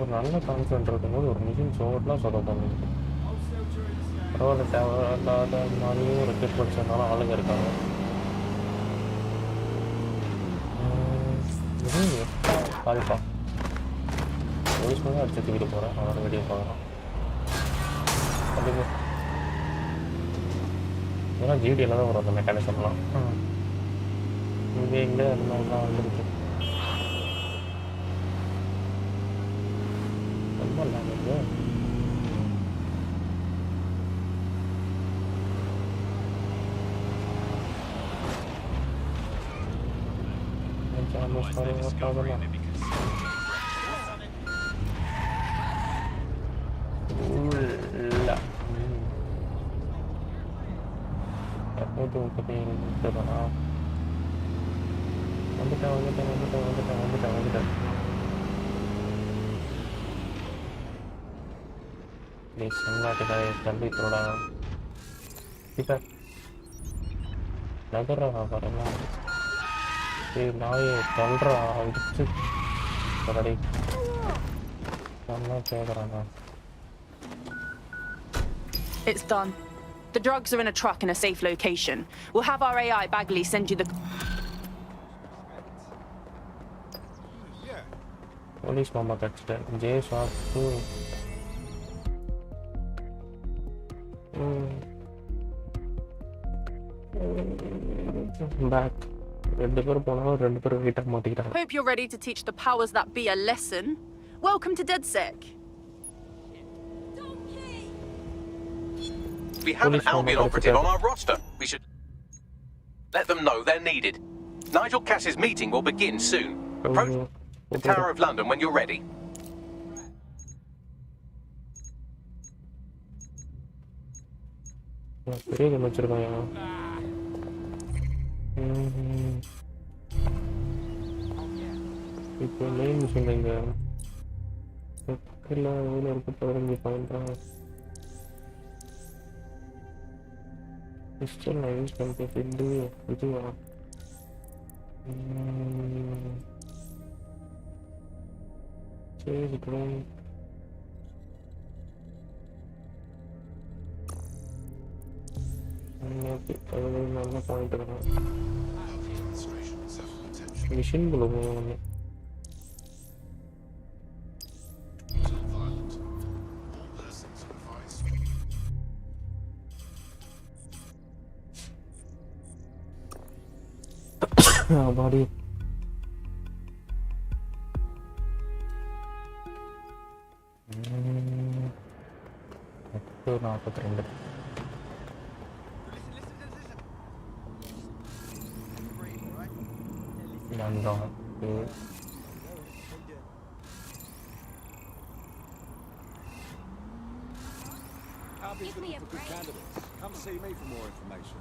ஒரு நல்ல confident இருக்கும்போது ஒரு machine சோட்லாம் சொல்ல பண்ணிருக்கு. பரவாயில்ல, தேவையில்லாத மாதிரியும் ரெக்வெஸ்ட் படிச்சிருந்தாலும் ஆளுங்க இருக்காங்க. சாரிப்பா, போலீஸ் மேலே அடிச்சு தூக்கிட்டு போகிறேன். அவரை வெளியே பார்க்குறான். கண்டிப்பாக இதெல்லாம் ஜிடியில் தான் வரும் அந்த மெக்கானிசம்லாம். இங்கே இங்கே அந்த மாதிரிலாம் வந்துருக்கு. ரொம்ப நல்லது. வந்துட்டேன். ப்ளீஸ் தமிழ்நாட்டுக்காக தம்பி தோடா இப்போ நகர்றா பாருங்க. சரி நாயை தள்ளுறா அடிச்சு கடை நல்லா கேட்குறாங்க. It's done. The drugs are in a truck in a safe location. We'll have our AI Bagley send you the... Police mama touched J shot too. Back. Hope you're ready to teach the powers that be a lesson. Welcome to DedSec. We have an Albion operative on our roster. We should let them know they're needed. Nigel Cass's meeting will begin soon. Approach the Tower of London when you're ready. இப்போ main machine எங்க எவ்வளோ இருக்கு 15 பாயிண்டா pistol நான் use பண்ணிட்டு இதுவா சரி drone நல்ல பாயிண்ட் இருக்கும் மிஷின் குள்ள போகணும். body 42 London. Give me a break. Good candidates. Come see me for more information.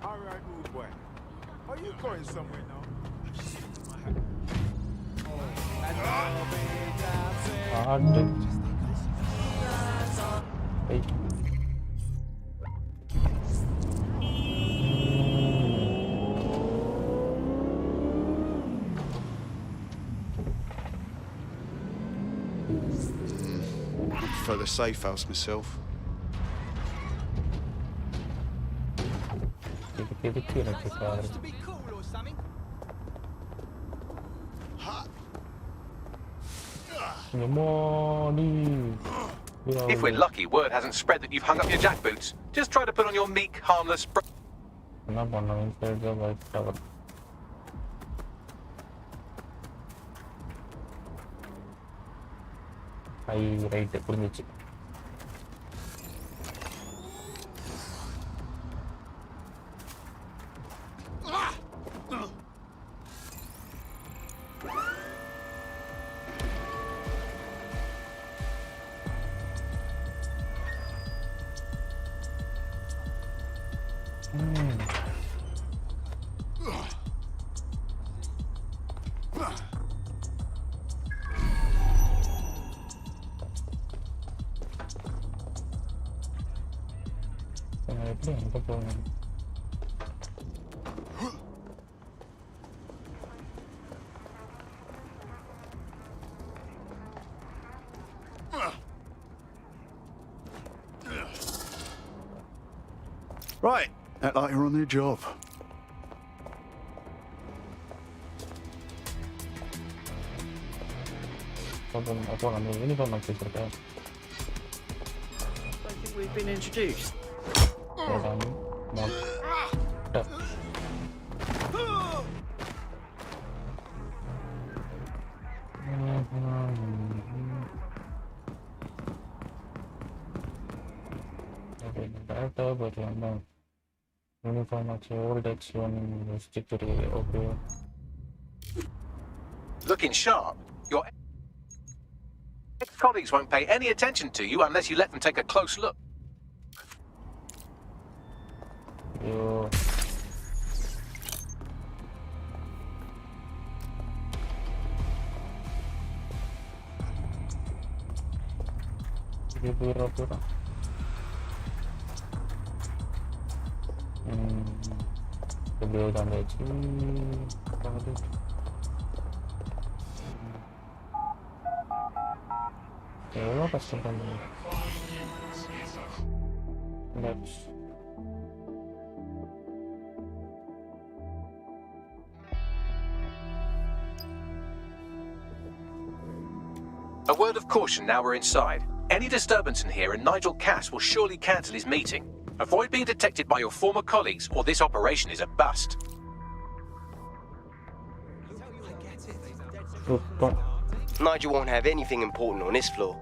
All right, move boy. Are you going somewhere now? For the safe house myself. If we're lucky, word hasn't spread that you've hung up your jackboots. Just try to put on your meek, harmless. Right, புரிஞ்சிச்சு. எப்படி எங்கே போகணும்? Right, act like you're on their job. அப்போ நம்ம uniform வச்சுருக்கேன். I think we've been introduced. Director, but uniform old X1 sticker. Okay. Looking sharp. Your ex-colleagues won't pay any attention to you unless you let them take a close look. Yo. Pura. Beliau tambah itu. Ewa pasti kan. Let's. A word of caution now we're inside. Any disturbance in here and Nigel Cass will surely cancel his meeting. Avoid being detected by your former colleagues or this operation is a bust. Nigel won't have anything important on this floor.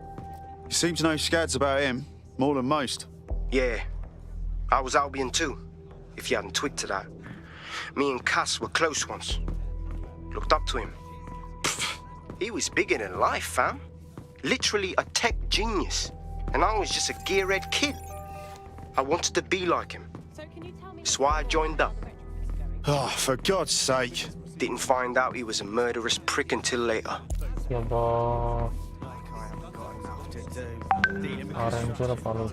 You seem to know scads about him, more than most. Yeah, I was Albion too, if you hadn't twigged to that. Me and Cass were close once. Looked up to him. Pfft, he was bigger than life, fam. Literally a tech genius. And I was just a gearhead kid. I wanted to be like him. That's why I joined up. Oh, for God's sake. Didn't find out he was a murderous prick until later. Orange follow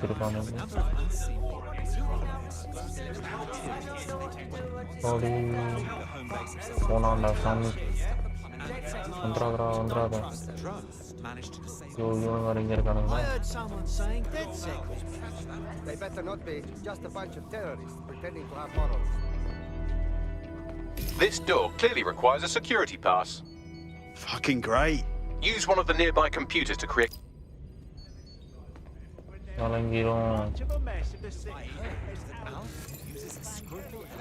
I heard someone saying DedSec was... They better not be. Just a bunch of terrorists pretending to have morals. This door clearly requires a security pass. Fucking great. Use one of the nearby computers to create... Walang giro.